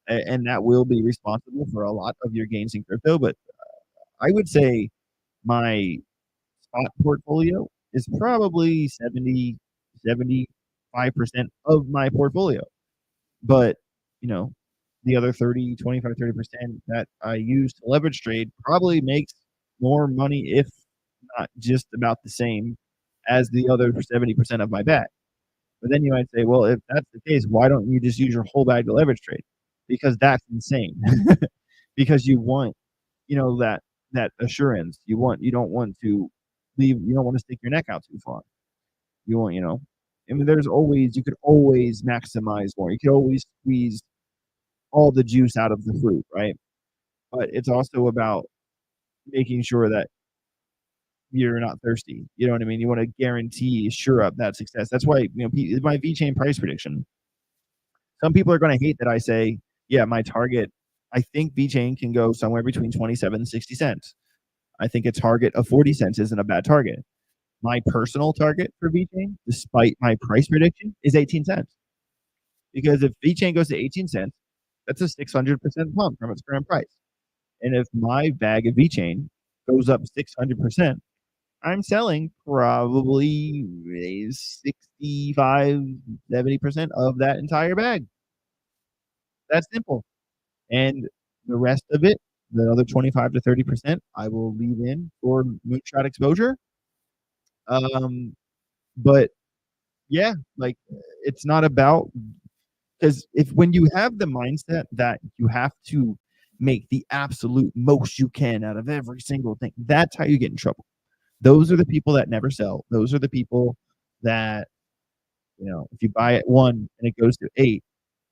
and that will be responsible for a lot of your gains in crypto. But I would say my spot portfolio is probably 75% of my portfolio. But, you know, the other 30% that I use to leverage trade probably makes more money, if not just about the same as the other 70% of my bag. But then you might say, well, if that's the case, why don't you just use your whole bag to leverage trade? Because that's insane. Because you want, that assurance. You don't want to you don't want to stick your neck out too far. You want, I mean, you could always maximize more. You could always squeeze all the juice out of the fruit, right? But it's also about making sure that you're not thirsty. You know what I mean? You want to guarantee, sure up that success. That's why, my VeChain price prediction. Some people are going to hate that I say, yeah, my target, I think VeChain can go somewhere between 27 and 60 cents. I think a target of 40 cents isn't a bad target. My personal target for VeChain, despite my price prediction, is 18 cents. Because if VeChain goes to 18 cents, that's a 600% pump from its current price. And if my bag of VeChain goes up 600%, I'm selling probably 65, 70% of that entire bag. That's simple. And the rest of it, the other 25 to 30%, I will leave in for moonshot exposure. But yeah, like it's not about because when you have the mindset that you have to make the absolute most you can out of every single thing, that's how you get in trouble. Those are the people that never sell. Those are the people that, if you buy at 1 and it goes to 8,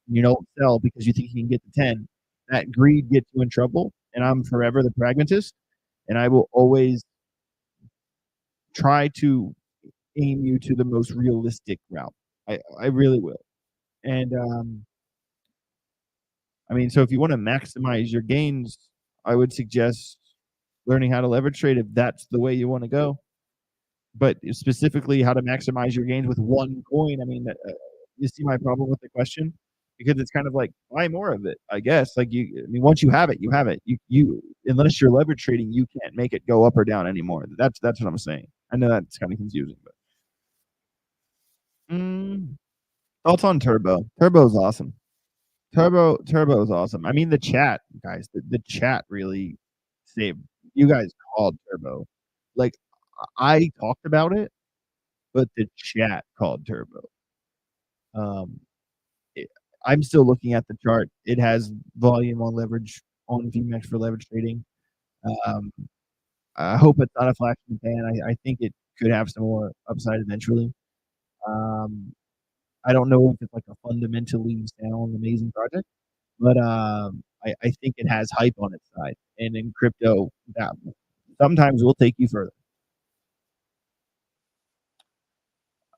you don't sell because you think you can get to 10. That greed gets you in trouble. And I'm forever the pragmatist, and I will always try to aim you to the most realistic route. I really will. And I mean, so if you want to maximize your gains, I would suggest learning how to leverage trade if that's the way you want to go. But specifically, how to maximize your gains with one coin. I mean, you see my problem with the question? because it's kind of like buy more of it, I guess. Like I mean, once you have it, you have it. You unless you're leverage trading, you can't make it go up or down anymore. That's what I'm saying. I know that's kind of confusing, but mm, thoughts on Turbo? Turbo's awesome. Turbo is awesome. I mean, the chat, guys, the chat really saved. You guys called Turbo. Like I talked about it, but the chat called Turbo. Um, it, I'm still looking at the chart. It has volume on leverage on Phemex for leverage trading. Um, I hope it's not a flash in the pan. I think it could have some more upside eventually. Um, I don't know if it's like a fundamentally sound, amazing project, but I think it has hype on its side. And in crypto, that sometimes will take you further.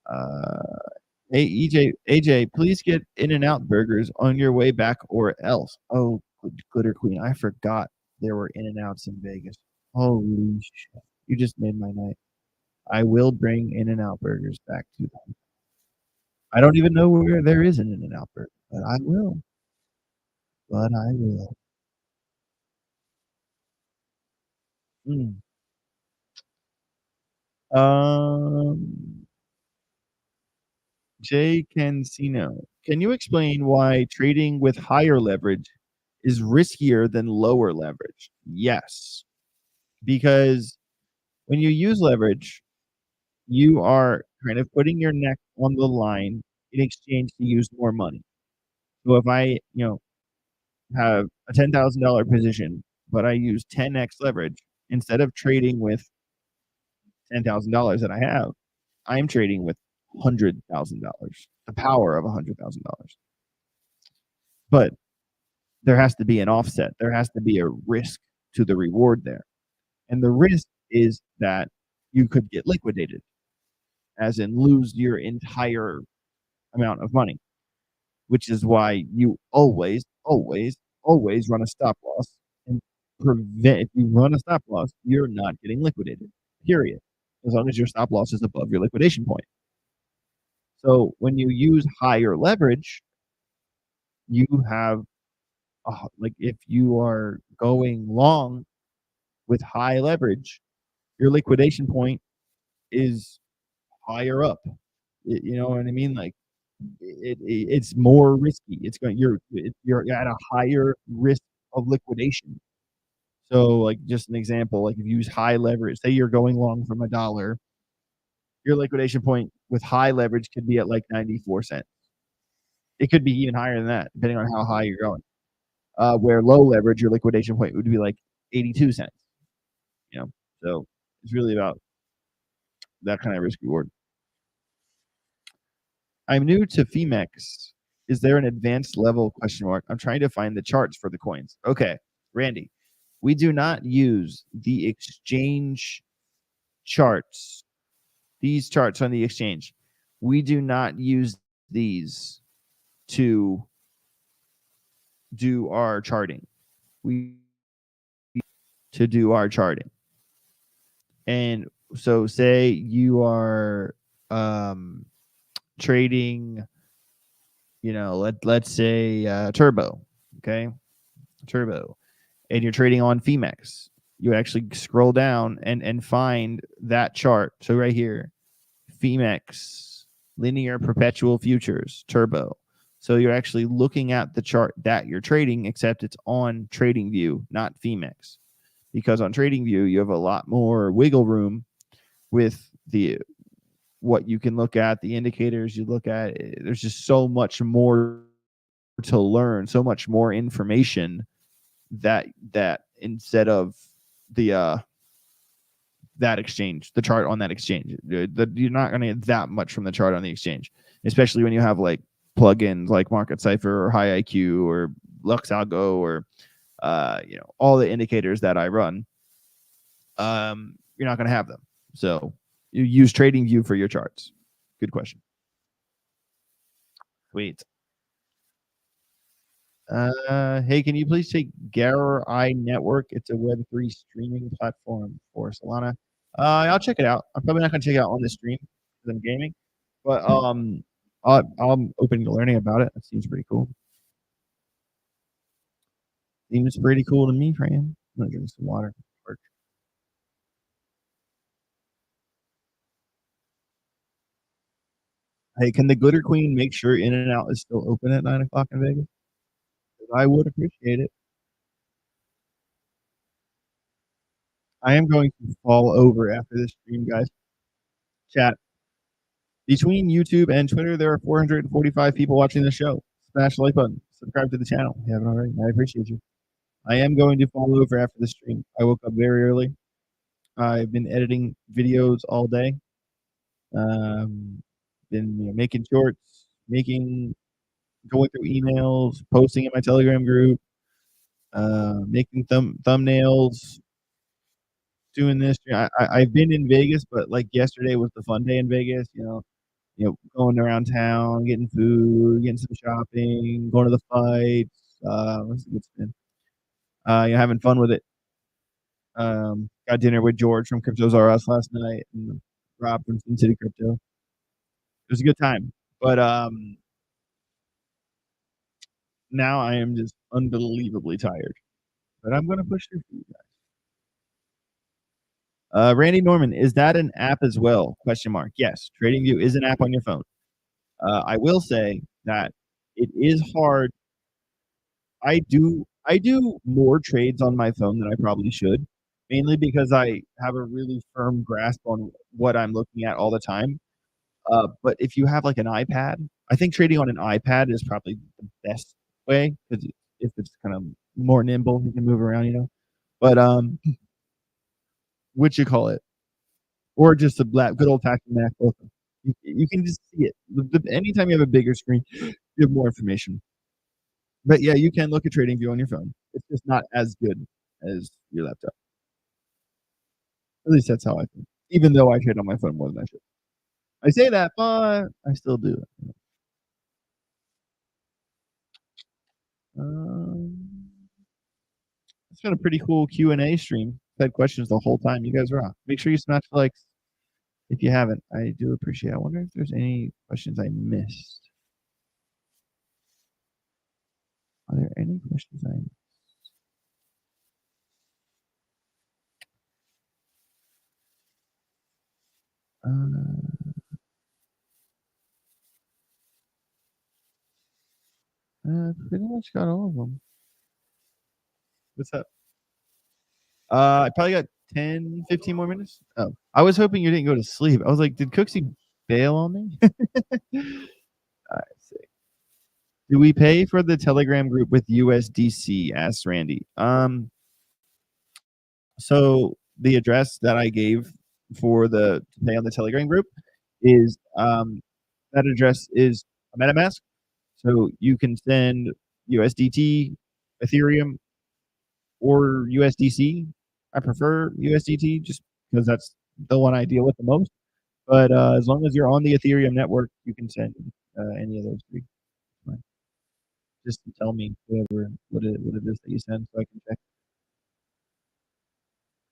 Uh, hey, AJ, please get In-N-Out burgers on your way back or else. Oh, Glitter Queen, I forgot there were In-N-Outs in Vegas. Holy shit. You just made my night. I will bring In-N-Out burgers back to them. I don't even know where there is an In-N-Out burger, but I will. But I will. Mm. Um, Jay Cancino, can you explain why trading with higher leverage is riskier than lower leverage? Yes, because when you use leverage, you are kind of putting your neck on the line in exchange to use more money. So if I, have a $10,000 position, but I use 10x leverage instead of trading with $10,000 that I have, I'm trading with $100,000, the power of $100,000. But there has to be an offset. There has to be a risk to the reward there. And the risk is that you could get liquidated, as in lose your entire amount of money, which is why you always, always, always run a stop loss and prevent. If you run a stop loss, you're not getting liquidated, period. As long as your stop loss is above your liquidation point. So when you use higher leverage, you have like if you are going long with high leverage, your liquidation point is higher up. You know what I mean? Like it's more risky. It's going you're at a higher risk of liquidation. So like just an example, like if you use high leverage, say you're going long from $1, your liquidation point with high leverage could be at like 94 cents. It could be even higher than that, depending on how high you're going. Where low leverage, your liquidation point would be like 82 cents. You know, so it's really about that kind of risk reward. I'm new to Phemex. Is there an advanced level question mark? I'm trying to find the charts for the coins. Okay, Randy, we do not use the exchange charts. These charts on the exchange. We do not use these to do our charting. We to do our charting. And so say you are trading, let's say Turbo, okay? Turbo. And you're trading on Phemex. You actually scroll down and find that chart. So right here, Phemex, linear perpetual futures, Turbo. So you're actually looking at the chart that you're trading, except it's on TradingView, not Phemex. Because on TradingView, you have a lot more wiggle room with the what you can look at, the indicators you look at. There's just so much more to learn, so much more information that instead of the that exchange, the chart on that exchange, you're not going to get that much from the chart on the exchange, especially when you have like plugins like Market Cipher or High IQ or Lux Algo or all the indicators that I run. You're not going to have them. So you use TradingView for your charts. Good question. Sweet. Hey, can you please take Garai Network? It's a Web3 streaming platform for Solana. I'll check it out. I'm probably not gonna check it out on the stream because I'm gaming, but I'm open to learning about it. That seems pretty cool. Seems pretty cool to me, Fran. I'm gonna drink some water. Hey, can the Glitter Queen make sure In-N-Out is still open at 9 o'clock in Vegas? I would appreciate it. I am going to fall over after this stream, guys. Chat. Between YouTube and Twitter, there are 445 people watching the show. Smash the like button. Subscribe to the channel if you haven't already. I appreciate you. I am going to fall over after the stream. I woke up very early. I've been editing videos all day. Been making shorts, going through emails, posting in my Telegram group, making thumbnails, doing this. I've been in Vegas, but like yesterday was the fun day in Vegas. Going around town, getting food, getting some shopping, going to the fights. It's a good spin. Having fun with it. Got dinner with George from Cryptos R Us last night and Rob from Sin City Crypto. It was a good time, but now I am just unbelievably tired. But I'm gonna push through for you guys. Randy Norman, is that an app as well? Question mark. Yes, TradingView is an app on your phone. I will say that it is hard. I do more trades on my phone than I probably should, mainly because I have a really firm grasp on what I'm looking at all the time. But if you have like an iPad, I think trading on an iPad is probably the best way because if it's kind of more nimble, you can move around. But what you call it, or just a good old fashioned Mac. Both you can just see it. Anytime you have a bigger screen, you have more information. But yeah, you can look at TradingView on your phone. It's just not as good as your laptop. At least that's how I think. Even though I trade on my phone more than I should. I say that, but I still do it. It's been a pretty cool Q&A stream. I've had questions the whole time. You guys rock. Make sure you smash the likes if you haven't. I do appreciate it. I wonder if there's any questions I missed. Are there any questions I missed? Pretty much got all of them. What's up? I probably got 10, 15 more minutes. Oh, I was hoping you didn't go to sleep. I was like, did Cooksey bail on me? All right, see. Do we pay for the Telegram group with USDC? Asked Randy. So the address that I gave for the to pay on the Telegram group is that address is a MetaMask. So you can send USDT, Ethereum, or USDC. I prefer USDT just because that's the one I deal with the most. But as long as you're on the Ethereum network, you can send any of those three. Just tell me what it is that you send so I can check.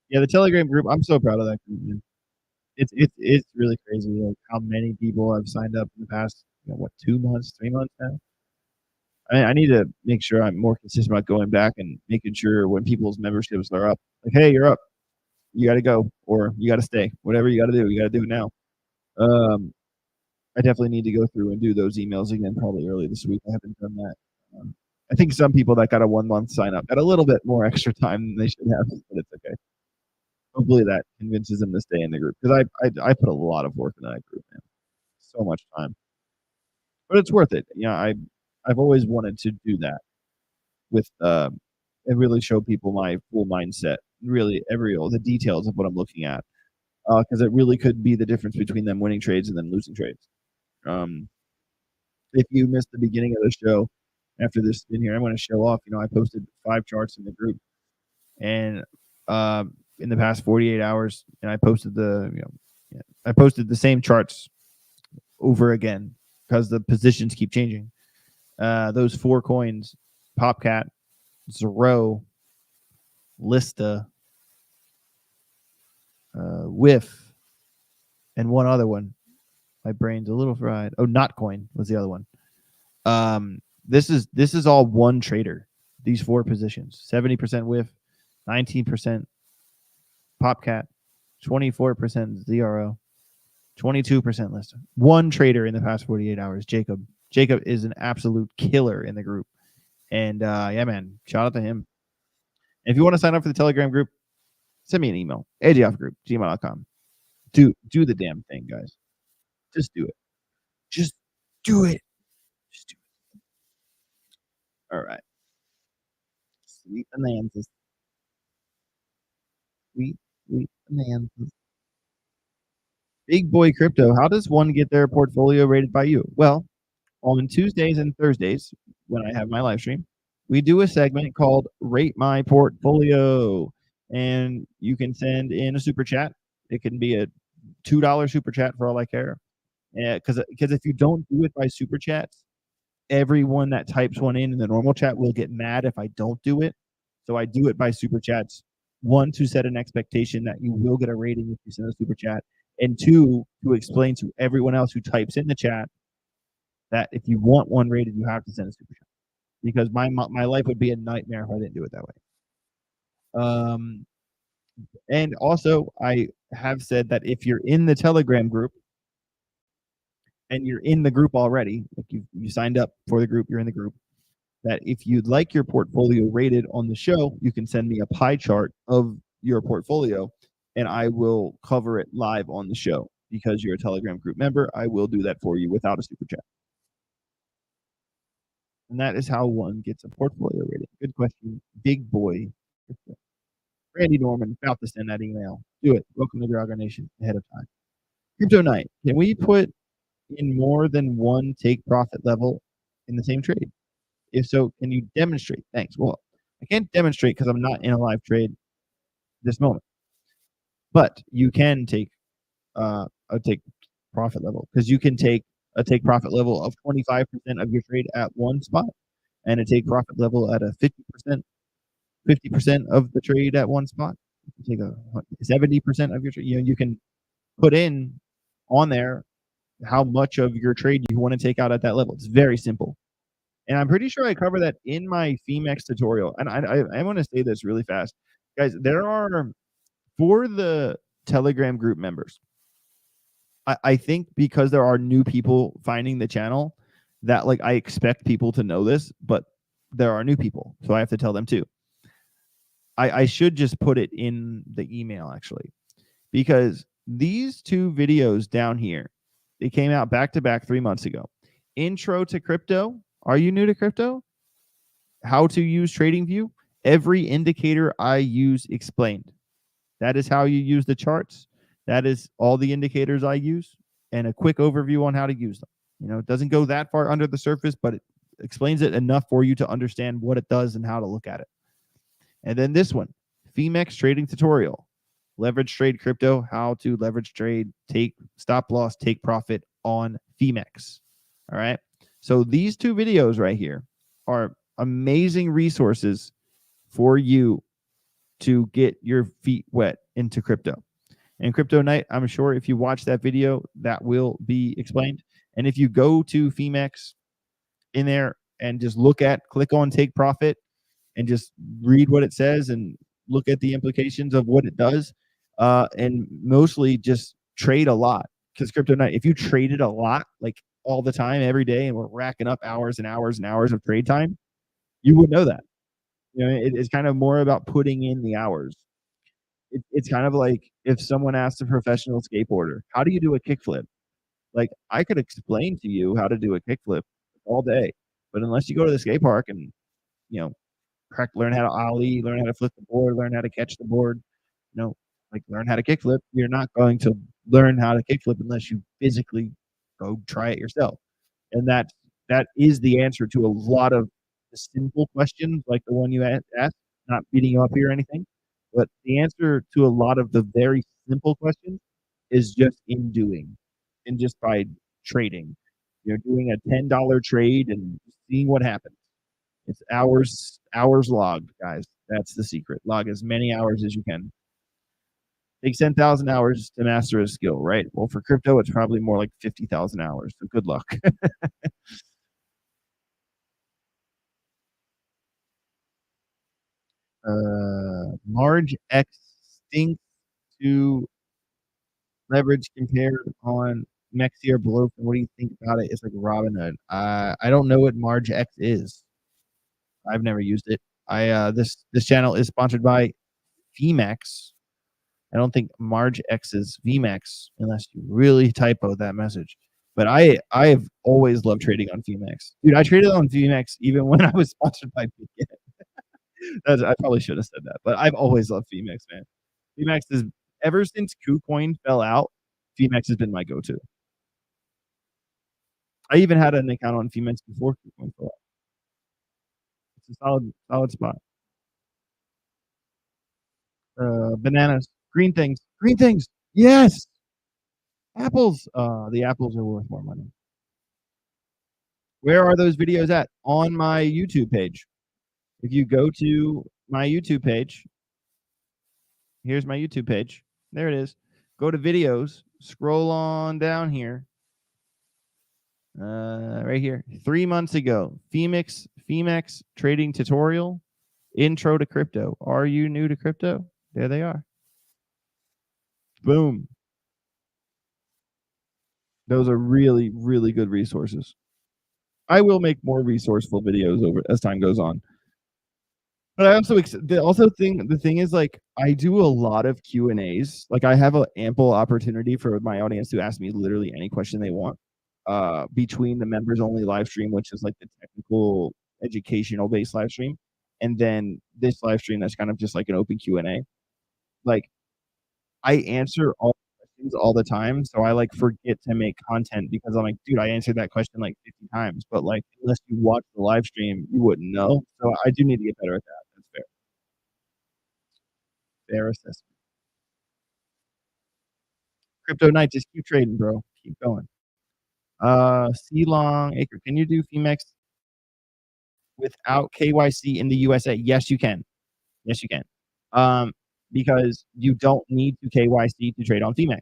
Yeah, the Telegram group. I'm so proud of that group, man. It's really crazy like how many people have signed up in the past 2 months, 3 months now. I need to make sure I'm more consistent about going back and making sure when people's memberships are up, like, hey, you're up, you got to go, or you got to stay, whatever you got to do, you got to do it now. I definitely need to go through and do those emails again, probably early this week. I haven't done that. I think some people that got a 1 month sign up got a little bit more extra time than they should have, but it's okay. Hopefully that convinces them to stay in the group because I put a lot of work in that group, man. So much time, but it's worth it. I've always wanted to do that with and really show people my full mindset, really all the details of what I'm looking at, because it really could be the difference between them winning trades and them losing trades. If you missed the beginning of the show, after this spin here, I'm going to show off. I posted 5 charts in the group, and in the past 48 hours, and I posted the same charts over again because the positions keep changing. Those 4 coins, Popcat, Zero, Lista, Whiff, and one other one. My brain's a little fried. Oh, Notcoin was the other one. This is all one trader. these 4 positions: 70% whiff, 19% popcat, 24% ZRO, 22% list. One trader in the past 48 hours, Jacob. Jacob is an absolute killer in the group. And yeah, man, shout out to him. And if you want to sign up for the Telegram group, send me an email, ajoffgroup@gmail.com. Do the damn thing, guys. Just do it. Just do it. Just do it. All right. Sweet bonanzas. Sweet, sweet bonanzas. Big boy crypto. How does one get their portfolio rated by you? Well, on Tuesdays and Thursdays, when I have my live stream, we do a segment called Rate My Portfolio. And you can send in a super chat. It can be a $2 super chat for all I care. Because if you don't do it by super chats, everyone that types one in the normal chat will get mad if I don't do it. So I do it by super chats. One, to set an expectation that you will get a rating if you send a super chat. And two, to explain to everyone else who types in the chat that if you want one rated, you have to send a super chat. Because my life would be a nightmare if I didn't do it that way. And also, I have said that if you're in the Telegram group and you're in the group already, like you signed up for the group, you're in the group, that if you'd like your portfolio rated on the show, you can send me a pie chart of your portfolio and I will cover it live on the show. Because you're a Telegram group member, I will do that for you without a super chat. And that is how one gets a portfolio rating. Good question. Big boy. Randy Norman, about to send that email. Do it. Welcome to Drago Nation ahead of time. Crypto Night. Can we put in more than one take profit level in the same trade? If so, can you demonstrate? Thanks. Well, I can't demonstrate because I'm not in a live trade this moment. But you can take a take profit level, because you can take a take profit level of 25% of your trade at one spot and a take profit level at a 50% of the trade at one spot. You can take a 70% of your trade. You can put in on there how much of your trade you want to take out at that level. It's very simple. And I'm pretty sure I cover that in my Phemex tutorial. And I want to say this really fast. Guys, there are, for the Telegram group members, I think because there are new people finding the channel, that like I expect people to know this, but there are new people. So I have to tell them too. I should just put it in the email actually, because these 2 videos down here, they came out back to back 3 months ago. Intro to crypto. Are you new to crypto? How to use TradingView. Every indicator I use explained. That is how you use the charts. That is all the indicators I use, and a quick overview on how to use them. You know, it doesn't go that far under the surface, but it explains it enough for you to understand what it does and how to look at it. And then this one, Phemex trading tutorial. Leverage trade crypto, how to leverage trade, take stop loss, take profit on Phemex. All right. So these 2 videos right here are amazing resources for you to get your feet wet into crypto. And Crypto Night, I'm sure if you watch that video, that will be explained. And if you go to Phemex in there and just click on take profit and just read what it says and look at the implications of what it does, and mostly just trade a lot. Because Crypto Night, if you traded a lot, like all the time, every day, and we're racking up hours and hours and hours of trade time, you would know that. You know, it's kind of more about putting in the hours. It's kind of like if someone asked a professional skateboarder, how do you do a kickflip? Like, I could explain to you how to do a kickflip all day, but unless you go to the skate park and, you know, learn how to ollie, learn how to flip the board, learn how to catch the board, you know, like learn how to kickflip, you're not going to learn how to kickflip unless you physically go try it yourself. And that is the answer to a lot of the simple questions, like the one you asked, not beating you up here or anything. But the answer to a lot of the very simple questions is just in doing, and just by trading. You're doing a $10 trade and seeing what happens. It's hours logged, guys. That's the secret. Log as many hours as you can. Takes 10,000 hours to master a skill, right? Well, for crypto, it's probably more like 50,000 hours. So good luck. Large X stinks to leverage compared on Mexi or below. What do you think about it? It's like Robinhood. I don't know what Marge X is. I've never used it. This channel is sponsored by Phemex. I don't think Marge X is VMAX unless you really typo that message. But I've always loved trading on Phemex. Dude, I traded on Phemex even when I was sponsored by Beacon. I probably should have said that, but I've always loved Phemex, man. Phemex is ever since KuCoin fell out, Phemex has been my go-to. I even had an account on Phemex before KuCoin fell out. It's a solid spot. Bananas, green things. Yes, apples. The apples are worth more money. Where are those videos at? On my YouTube page. If you go to my YouTube page, here's my YouTube page. There it is. Go to videos, scroll on down here. Right here. 3 months ago, Phemex trading tutorial, intro to crypto. Are you new to crypto? There they are. Boom. Those are really, really good resources. I will make more resourceful videos over as time goes on. But I also the thing is, like, I do a lot of Q&As. Like, I have an ample opportunity for my audience to ask me literally any question they want. Between the members only live stream, which is like the technical educational based live stream, and then this live stream that's kind of just like an open Q&A. Like, I answer all questions all the time, so I like forget to make content because I'm like, dude, I answered that question like 50 times, but like unless you watch the live stream, you wouldn't know. So I do need to get better at that. That's fair. Fair assessment. Crypto Night, just keep trading, bro. Keep going. C Long Acre, can you do Phemex without KYC in the USA? Yes, you can. Yes, you can. Because you don't need to KYC to trade on Phemex.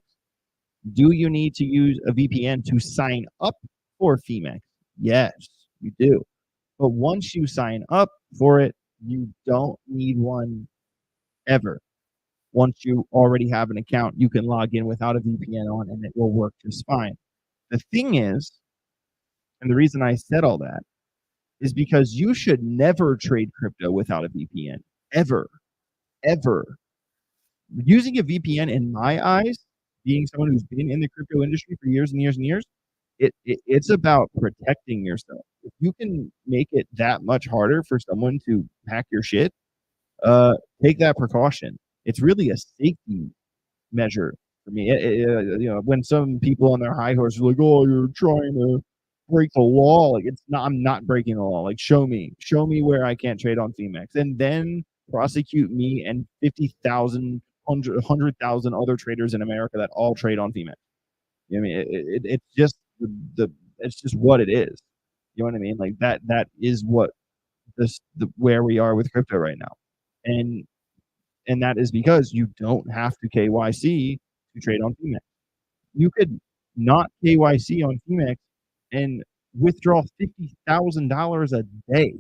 Do you need to use a VPN to sign up for Phemex? Yes, you do. But once you sign up for it, you don't need one ever. Once you already have an account, you can log in without a VPN on and it will work just fine. The thing is, and the reason I said all that is because you should never trade crypto without a VPN. Ever. Ever. Using a VPN, in my eyes, being someone who's been in the crypto industry for years and years and years, it's about protecting yourself. If you can make it that much harder for someone to hack your shit, take that precaution. It's really a safety measure for me. When some people on their high horse are like, "Oh, you're trying to break the law," like, it's not. I'm not breaking the law. Like, show me where I can't trade on Phemex, and then prosecute me and 50,000, 100,000 other traders in America that all trade on Phemex. You know what I mean? It's just it's just what it is. You know what I mean? Like that is what where we are with crypto right now, and that is because you don't have to KYC to trade on Phemex. You could not KYC on Phemex and withdraw $50,000 a day.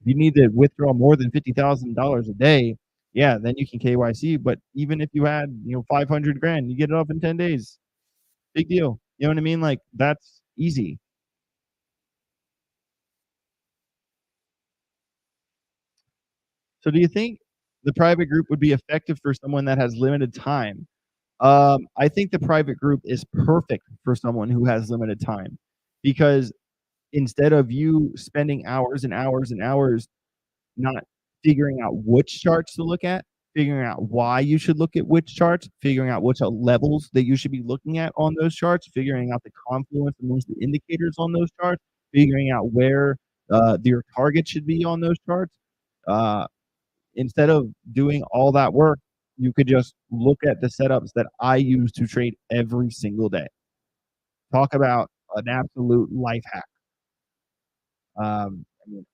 If you need to withdraw more than $50,000 a day, yeah, then you can KYC. But even if you had 500 grand, you get it off in 10 days. Big deal. You know what I mean? Like, that's easy. So do you think the private group would be effective for someone that has limited time? I think the private group is perfect for someone who has limited time, because instead of you spending hours and hours and hours not figuring out which charts to look at, figuring out why you should look at which charts, figuring out which levels that you should be looking at on those charts, figuring out the confluence amongst the indicators on those charts, figuring out where your target should be on those charts. Instead of doing all that work, you could just look at the setups that I use to trade every single day. Talk about an absolute life hack.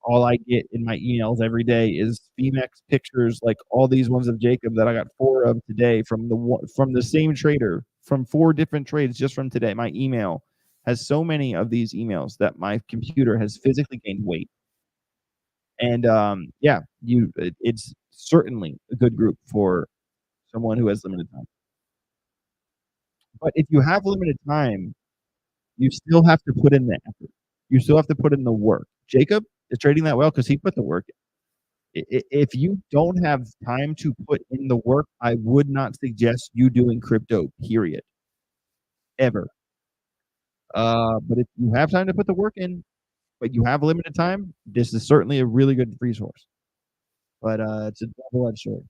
All I get in my emails every day is Phemex pictures, like all these ones of Jacob that I got 4 of today from the same trader, from 4 different trades just from today. My email has so many of these emails that my computer has physically gained weight. And yeah, it's certainly a good group for someone who has limited time. But if you have limited time, you still have to put in the effort. You still have to put in the work. Jacob is trading that well because he put the work in. If you don't have time to put in the work, I would not suggest you doing crypto, period, ever. But if you have time to put the work in, but you have limited time, this is certainly a really good resource. But it's a double-edged sword.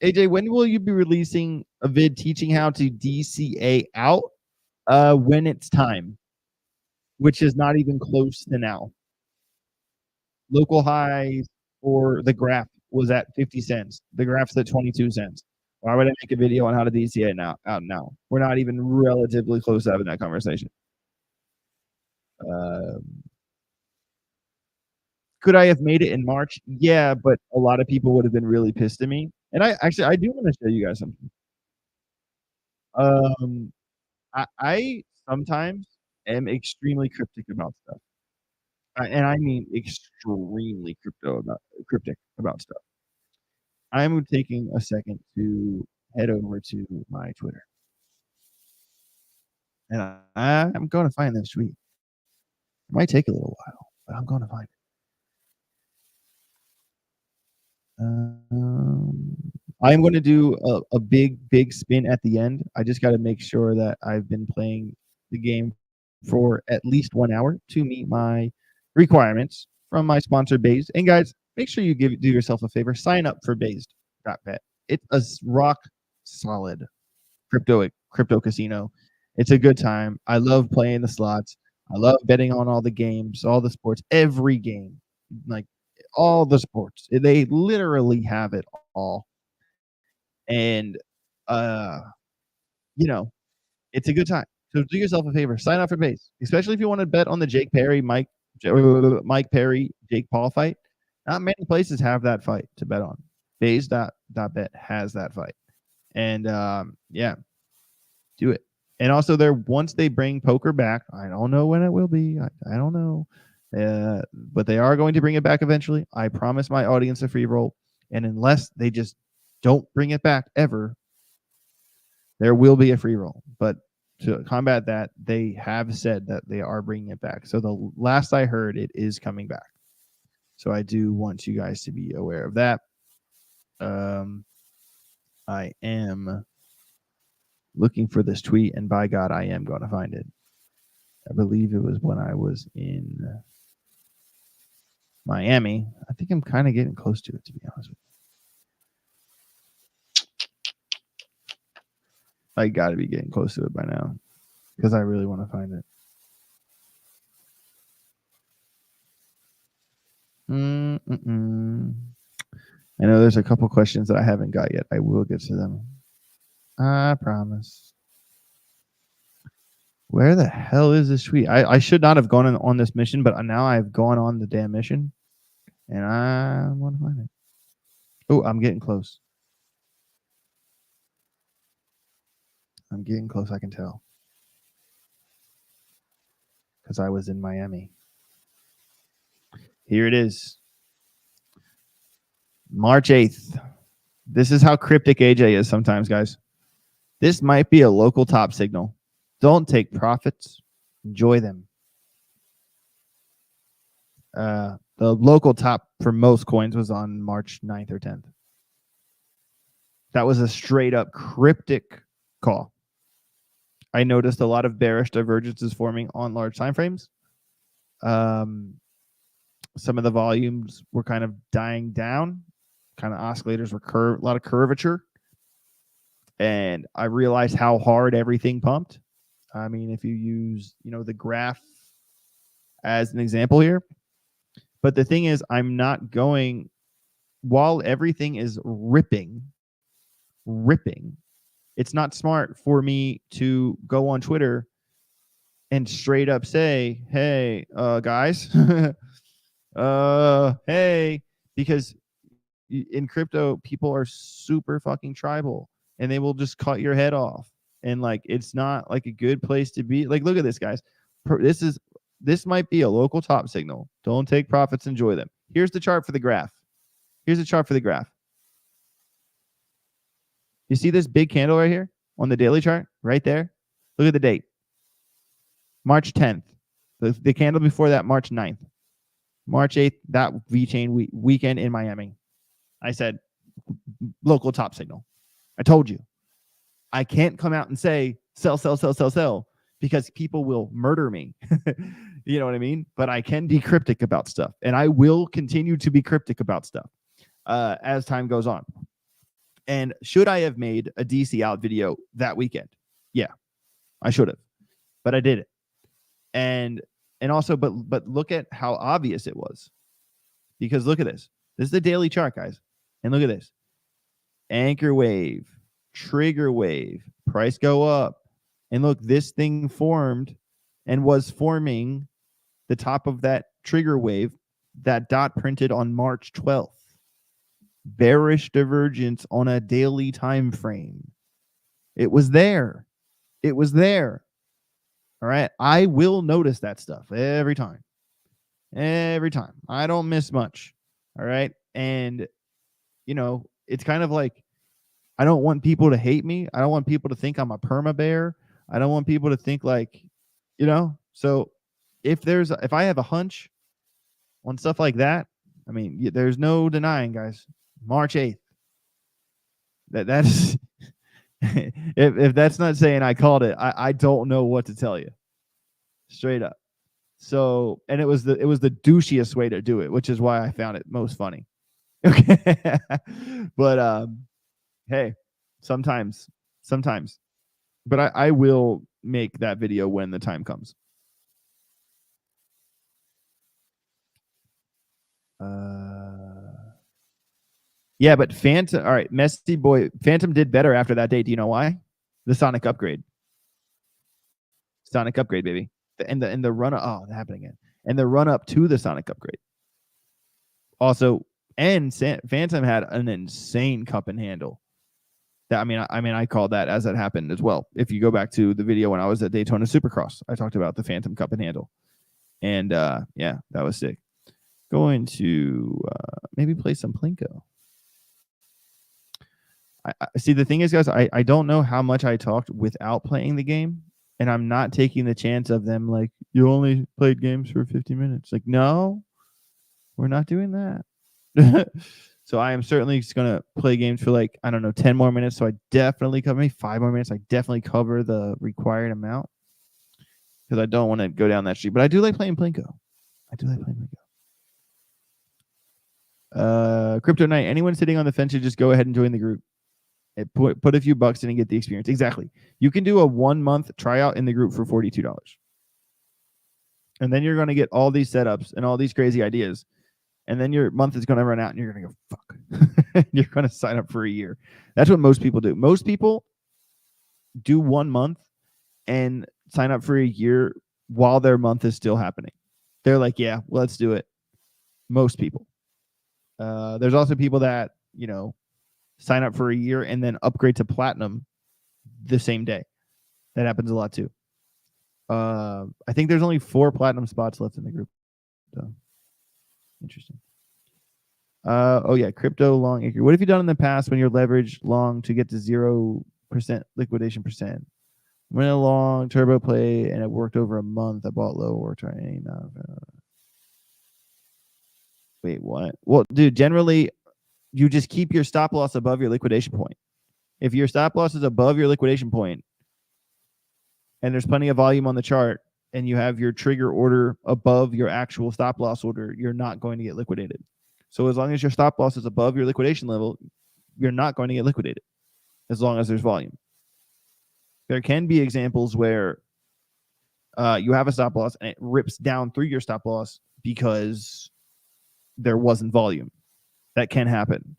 AJ, when will you be releasing a vid teaching how to DCA out? When it's time, which is not even close to now. Local highs for the graph was at 50 cents. The graph's at 22 cents. Why would I make a video on how to DCA out now? We're not even relatively close to having that conversation. Could I have made it in March? Yeah, but a lot of people would have been really pissed at me. And I do want to show you guys something. I sometimes am extremely cryptic about stuff. And I mean extremely cryptic about stuff. I'm taking a second to head over to my Twitter. And I'm going to find this tweet. It might take a little while, but I'm going to find it. I'm going to do a big spin at the end. I just got to make sure that I've been playing the game for at least 1 hour to meet my requirements from my sponsor, BAZED. And guys, make sure you do yourself a favor. Sign up for BAZED.BET. It's a rock solid crypto casino. It's a good time. I love playing the slots. I love betting on all the games, all the sports, every game, like all the sports. They literally have it all. And it's a good time. So do yourself a favor, sign up for BAZED, especially if you want to bet on the Mike Perry, Jake Paul fight. Not many places have that fight to bet on. BAZED.BET has that fight. And yeah, do it. And also once they bring poker back, I don't know when it will be. I don't know. But they are going to bring it back eventually. I promise my audience a free roll. And unless they just don't bring it back ever, there will be a free roll. But to combat that, they have said that they are bringing it back. So the last I heard, it is coming back. So I do want you guys to be aware of that. I am looking for this tweet, and by God, I am going to find it. I believe it was when I was in Miami. I think I'm kind of getting close to it, to be honest with you. I got to be getting close to it by now because I really want to find it. I know there's a couple questions that I haven't got yet. I will get to them. I promise. Where the hell is this tweet? I should not have gone on this mission, but now I've gone on the damn mission, and I want to find it. Oh, I'm getting close. I'm getting close, I can tell. Because I was in Miami. Here it is. March 8th. This is how cryptic AJ is sometimes, guys. This might be a local top signal. Don't take profits. Enjoy them. The local top for most coins was on March 9th or 10th. That was a straight up cryptic call. I noticed a lot of bearish divergences forming on large time frames. Some of the volumes were kind of dying down. Kind of oscillators were a lot of curvature. And I realized how hard everything pumped. I mean, if you use, the graph as an example here. But the thing is, I'm not going, while everything is ripping, it's not smart for me to go on Twitter and straight up say, hey, guys, hey, because in crypto, people are super fucking tribal and they will just cut your head off And like, it's not like a good place to be. Like, look at this, guys. This might be a local top signal. Don't take profits, enjoy them. Here's the chart for the graph. Here's the chart for the graph. You see this big candle right here on the daily chart right there? Look at the date. March 10th. The candle before that, March 9th. March 8th, that VeChain weekend in Miami. I said, local top signal. I told you. I can't come out and say, sell, sell, sell, sell, sell, because people will murder me. You know what I mean? But I can be cryptic about stuff. And I will continue to be cryptic about stuff as time goes on. And should I have made a DC out video that weekend? Yeah, I should have. But I didn't. And also, but look at how obvious it was. Because look at this. This is the daily chart, guys. And look at this. Anchor wave, trigger wave, price go up. And look, this thing formed and was forming the top of that trigger wave, that dot printed on March 12th. Bearish divergence on a daily time frame. It was there. It was there. All right. I will notice that stuff every time. Every time. I don't miss much. All right. And, you know, it's kind of like, I don't want people to hate me. I don't want people to think I'm a perma bear. I don't want people to think like, you know, so if I have a hunch on stuff like that, I mean, there's no denying, guys. March 8th. That's if that's not saying I called it, I don't know what to tell you. Straight up. So, and it was the douchiest way to do it, which is why I found it most funny. Okay. But hey, sometimes. But I will make that video when the time comes. Yeah, but Phantom, all right, Messy Boy, Phantom did better after that date. Do you know why? The Sonic upgrade. Sonic upgrade, baby. And the run up, that happened again. And the run up to the Sonic upgrade. Also, and Phantom had an insane cup and handle. I mean, I called that as that happened as well. If you go back to the video when I was at Daytona Supercross, I talked about the Phantom cup and handle. And yeah, that was sick. Going to maybe play some Plinko. I see. The thing is, guys, I don't know how much I talked without playing the game, and I'm not taking the chance of them like, you only played games for 50 minutes. Like, no, we're not doing that. So I am certainly just gonna play games for like, I don't know, 10 more minutes. So I definitely cover 5 more minutes. I definitely cover the required amount because I don't want to go down that street. But I do like playing Plinko. Crypto Night. Anyone sitting on the fence should just go ahead and join the group. Put a few bucks in and get the experience. Exactly. You can do a 1 month tryout in the group for $42. And then you're going to get all these setups and all these crazy ideas. And then your month is going to run out and you're going to go, fuck. You're going to sign up for a year. That's what most people do. Most people do 1 month and sign up for a year while their month is still happening. They're like, yeah, let's do it. Most people. There's also people that, you know, sign up for a year and then upgrade to platinum the same day. That happens a lot too. I think there's only 4 platinum spots left in the group. So interesting. Oh yeah, crypto long acre. What have you done in the past when you're leveraged long to get to 0% liquidation percent? Went a long turbo play and it worked over a month. I bought low or trying. Wait, what? Well, dude, generally you just keep your stop loss above your liquidation point. If your stop loss is above your liquidation point and there's plenty of volume on the chart and you have your trigger order above your actual stop loss order, you're not going to get liquidated. So as long as your stop loss is above your liquidation level, you're not going to get liquidated as long as there's volume. There can be examples where you have a stop loss and it rips down through your stop loss because there wasn't volume. That can happen.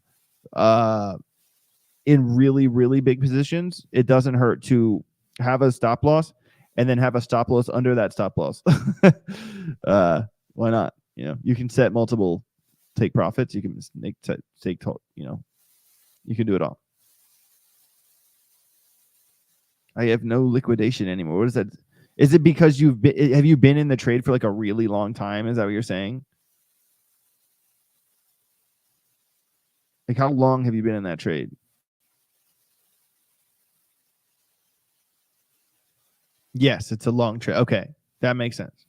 In really, really big positions, it doesn't hurt to have a stop loss and then have a stop loss under that stop loss. Why not? You know, you can set multiple take profits. You can you know, you can do it all. I have no liquidation anymore. What is that? Is it because have you been in the trade for like a really long time? Is that what you're saying? Like how long have you been in that trade? Yes, it's a long trade. Okay, that makes sense.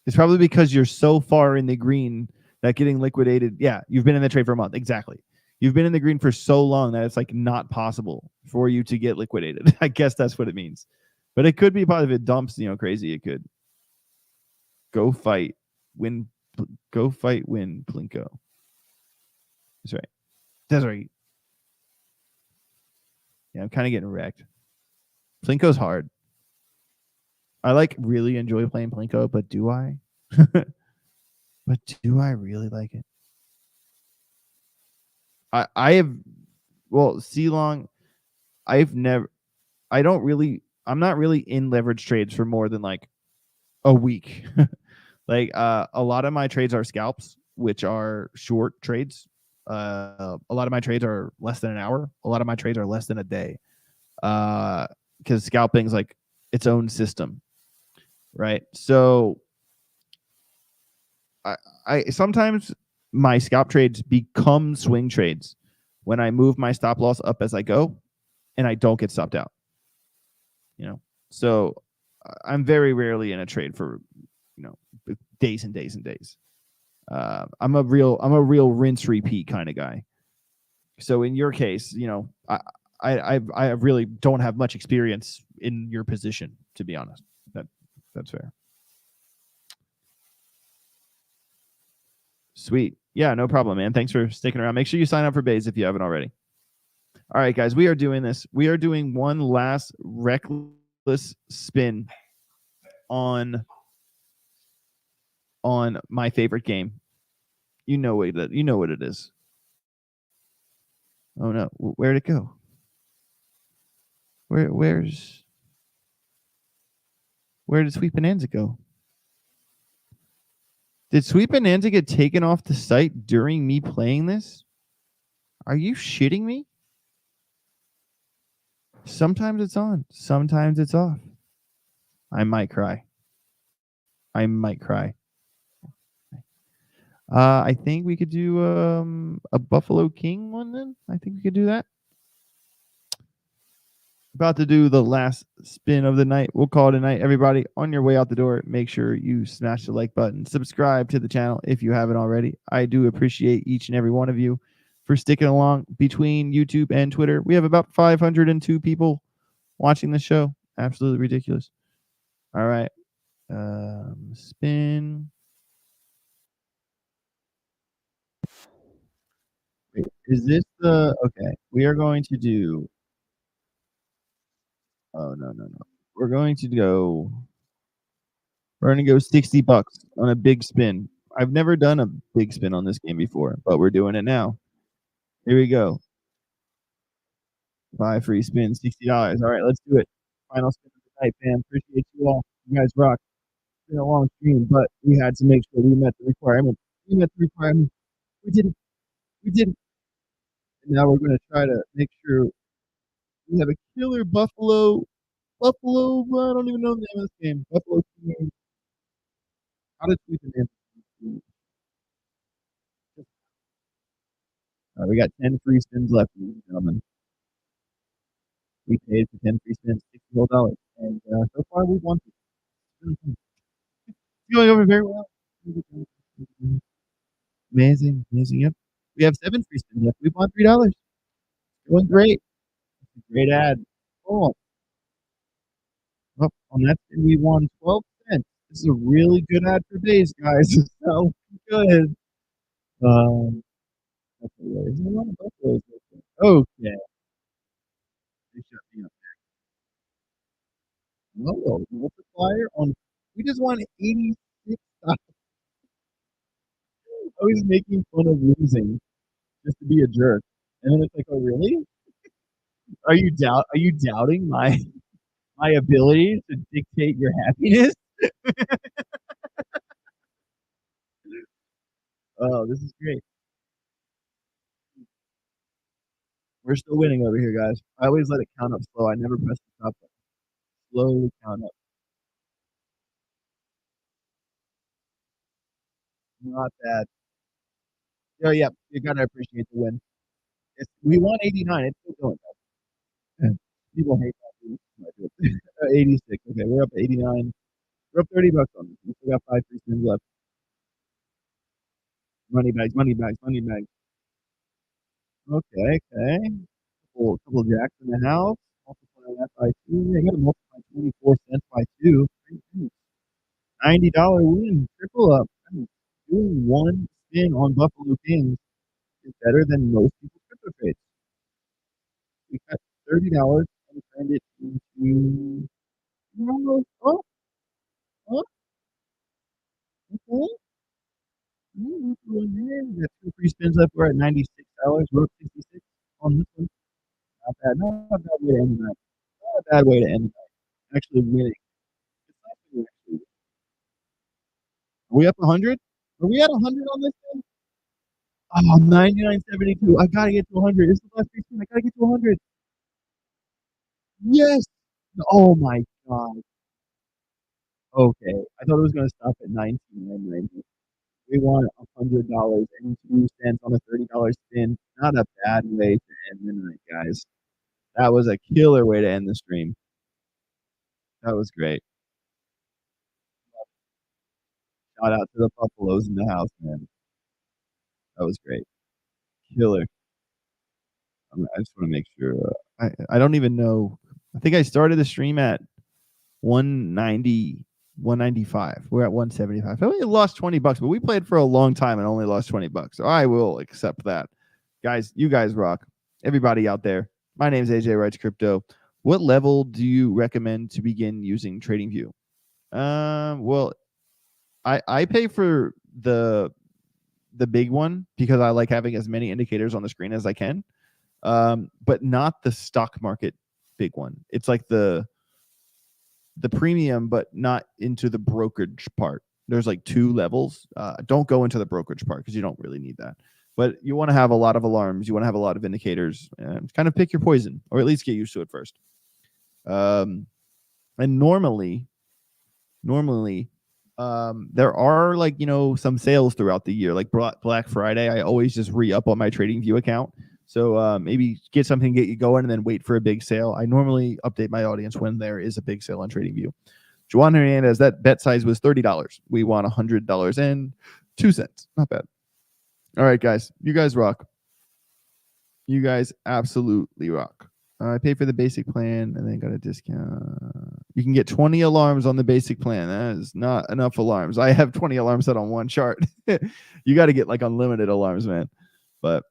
It's probably because you're so far in the green that getting liquidated. Yeah, you've been in the trade for a month. Exactly. You've been in the green for so long that it's like not possible for you to get liquidated. I guess that's what it means. But it could be part of it dumps, crazy. It could. Go fight, win, go fight, win, Plinko. That's right. That's right. Yeah, I'm kind of getting wrecked. Plinko's hard. I like really enjoy playing Plinko, but do I? But do I really like it? I have C long. I've never. I don't really. I'm not really in leverage trades for more than like a week. Like a lot of my trades are scalps, which are short trades. A lot of my trades are less than an hour. A lot of my trades are less than a day. Because scalping's like its own system, right? So I sometimes my scalp trades become swing trades when I move my stop loss up as I go and I don't get stopped out. So I'm very rarely in a trade for days and days and days. I'm a real rinse repeat kind of guy. So in your case, I really don't have much experience in your position, to be honest. That's fair. Sweet. Yeah, no problem, man. Thanks for sticking around. Make sure you sign up for BAZED if you haven't already. All right, guys, we are doing this. We are doing one last reckless spin on my favorite game. You know what it is. Oh no, where'd it go? Where did Sweet Bonanza go? Did Sweet Bonanza get taken off the site during me playing this? Are you shitting me? Sometimes it's on, sometimes it's off. I might cry. I think we could do a Buffalo King one then. I think we could do that. About to do the last spin of the night. We'll call it a night. Everybody, on your way out the door, make sure you smash the like button. Subscribe to the channel if you haven't already. I do appreciate each and every one of you for sticking along between YouTube and Twitter. We have about 502 people watching the show. Absolutely ridiculous. All right. Spin. Wait, is this the okay? We are going to do. Oh no. We're going to go. We're going to go $60 on a big spin. I've never done a big spin on this game before, but we're doing it now. Here we go. 5 free spins, $60. All right, let's do it. Final spin of the night, fam. Appreciate you all. You guys rock. It's been a long stream, but we had to make sure we met the requirement. We met the requirement. We did it. We did it. And now we're going to try to make sure we have a killer Buffalo. I don't even know the name of this game. Buffalo team. How did we the name? We got 10 free spins left, ladies and gentlemen. We paid for 10 free spins, $60 and so far we've won. It's going over very well. Amazing. Yep. We have 7 free spins left. We've won $3. Going great. Great ad. Oh, on that spin we won 12 cents. This is a really good ad for days, guys. So good. There's a lot of buffaloes. Okay. They shut me up. No, multiplier on. We just won 86. I was making fun of losing just to be a jerk, and then it's like, oh really? Are you doubting my ability to dictate your happiness? Oh, this is great. We're still winning over here, guys. I always let it count up slow. I never press the stop button. Slowly count up. Not bad. Oh, yeah, you gotta appreciate the win. We won 89. It's still going up. People hate that. 86. Okay, we're up 89. We're up 30 bucks on this. We still got 5 free spins left. Money bags, money bags, money bags. Okay, okay. Couple jacks in the house. Multiply that by 2. Yeah, you gotta multiply 24 cents by 2. $90 win. Triple up. I mean, doing one spin on Buffalo Kings is better than most people's crypto trades. We got $30 and turned it into oh, oh, okay. We got 2 free spins left. We're at $96. We're up 66 on this one. Not bad. Not a bad way to end the night. Not a bad way to end the night. Actually winning. It's not really actually. Are we up 100? Are we at 100 on this thing? Oh, 99.72. I gotta get to 100. This is the last free spin. I gotta get to 100. Yes. Oh my god. Okay. I thought it was gonna stop at 19.90. We won $100 and 2 cents on a $30 spin. Not a bad way to end the night, guys. That was a killer way to end the stream. That was great. Shout out to the Buffaloes in the house, man. That was great. Killer. I just want to make sure. I don't even know. I think I started the stream at 190, 195. We're at 175. I only lost 20 bucks, but we played for a long time and only lost 20 bucks. So I will accept that. Guys, you guys rock. Everybody out there. My name is AJ Writes Crypto. What level do you recommend to begin using TradingView? Well, I pay for the big one because I like having as many indicators on the screen as I can. But not the stock market big one. It's like the premium, but not into the brokerage part. There's like 2 levels. Don't go into the brokerage part because you don't really need that. But you want to have a lot of alarms. You want to have a lot of indicators. And kind of pick your poison, or at least get used to it first. And normally, there are like, some sales throughout the year, like Black Friday. I always just re-up on my TradingView account. So maybe get something, get you going, and then wait for a big sale. I normally update my audience when there is a big sale on TradingView. Juan Hernandez, that bet size was $30. We won $100.02. Not bad. All right, guys. You guys rock. You guys absolutely rock. I pay for the basic plan and then got a discount. You can get 20 alarms on the basic plan. That is not enough alarms. I have 20 alarms set on one chart. You got to get like unlimited alarms, man. But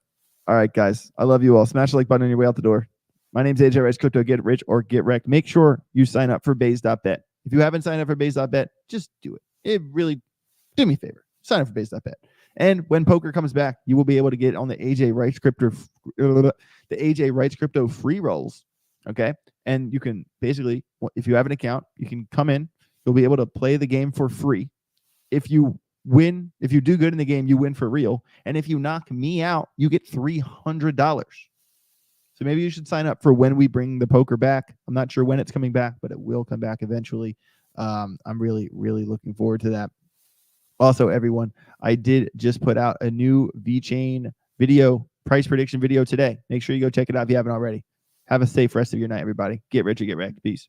all right, guys. I love you all. Smash the like button on your way out the door. My name's AJ Writes Crypto. Get rich or get wrecked. Make sure you sign up for BAZED.BET. If you haven't signed up for BAZED.BET, just do it. It really, do me a favor. Sign up for BAZED.BET. And when poker comes back, you will be able to get on the AJ Writes Crypto free rolls. Okay. And you can basically, if you have an account, you can come in. You'll be able to play the game for free. If you win, if you do good in the game, you win for real. And if you knock me out, you get $300. So maybe you should sign up for when we bring the poker back. I'm not sure when it's coming back, but it will come back eventually. I'm really, really looking forward to that. Also, everyone, I did just put out a new VeChain video, price prediction video today. Make sure you go check it out if you haven't already. Have a safe rest of your night, everybody. Get rich or get wrecked. Peace.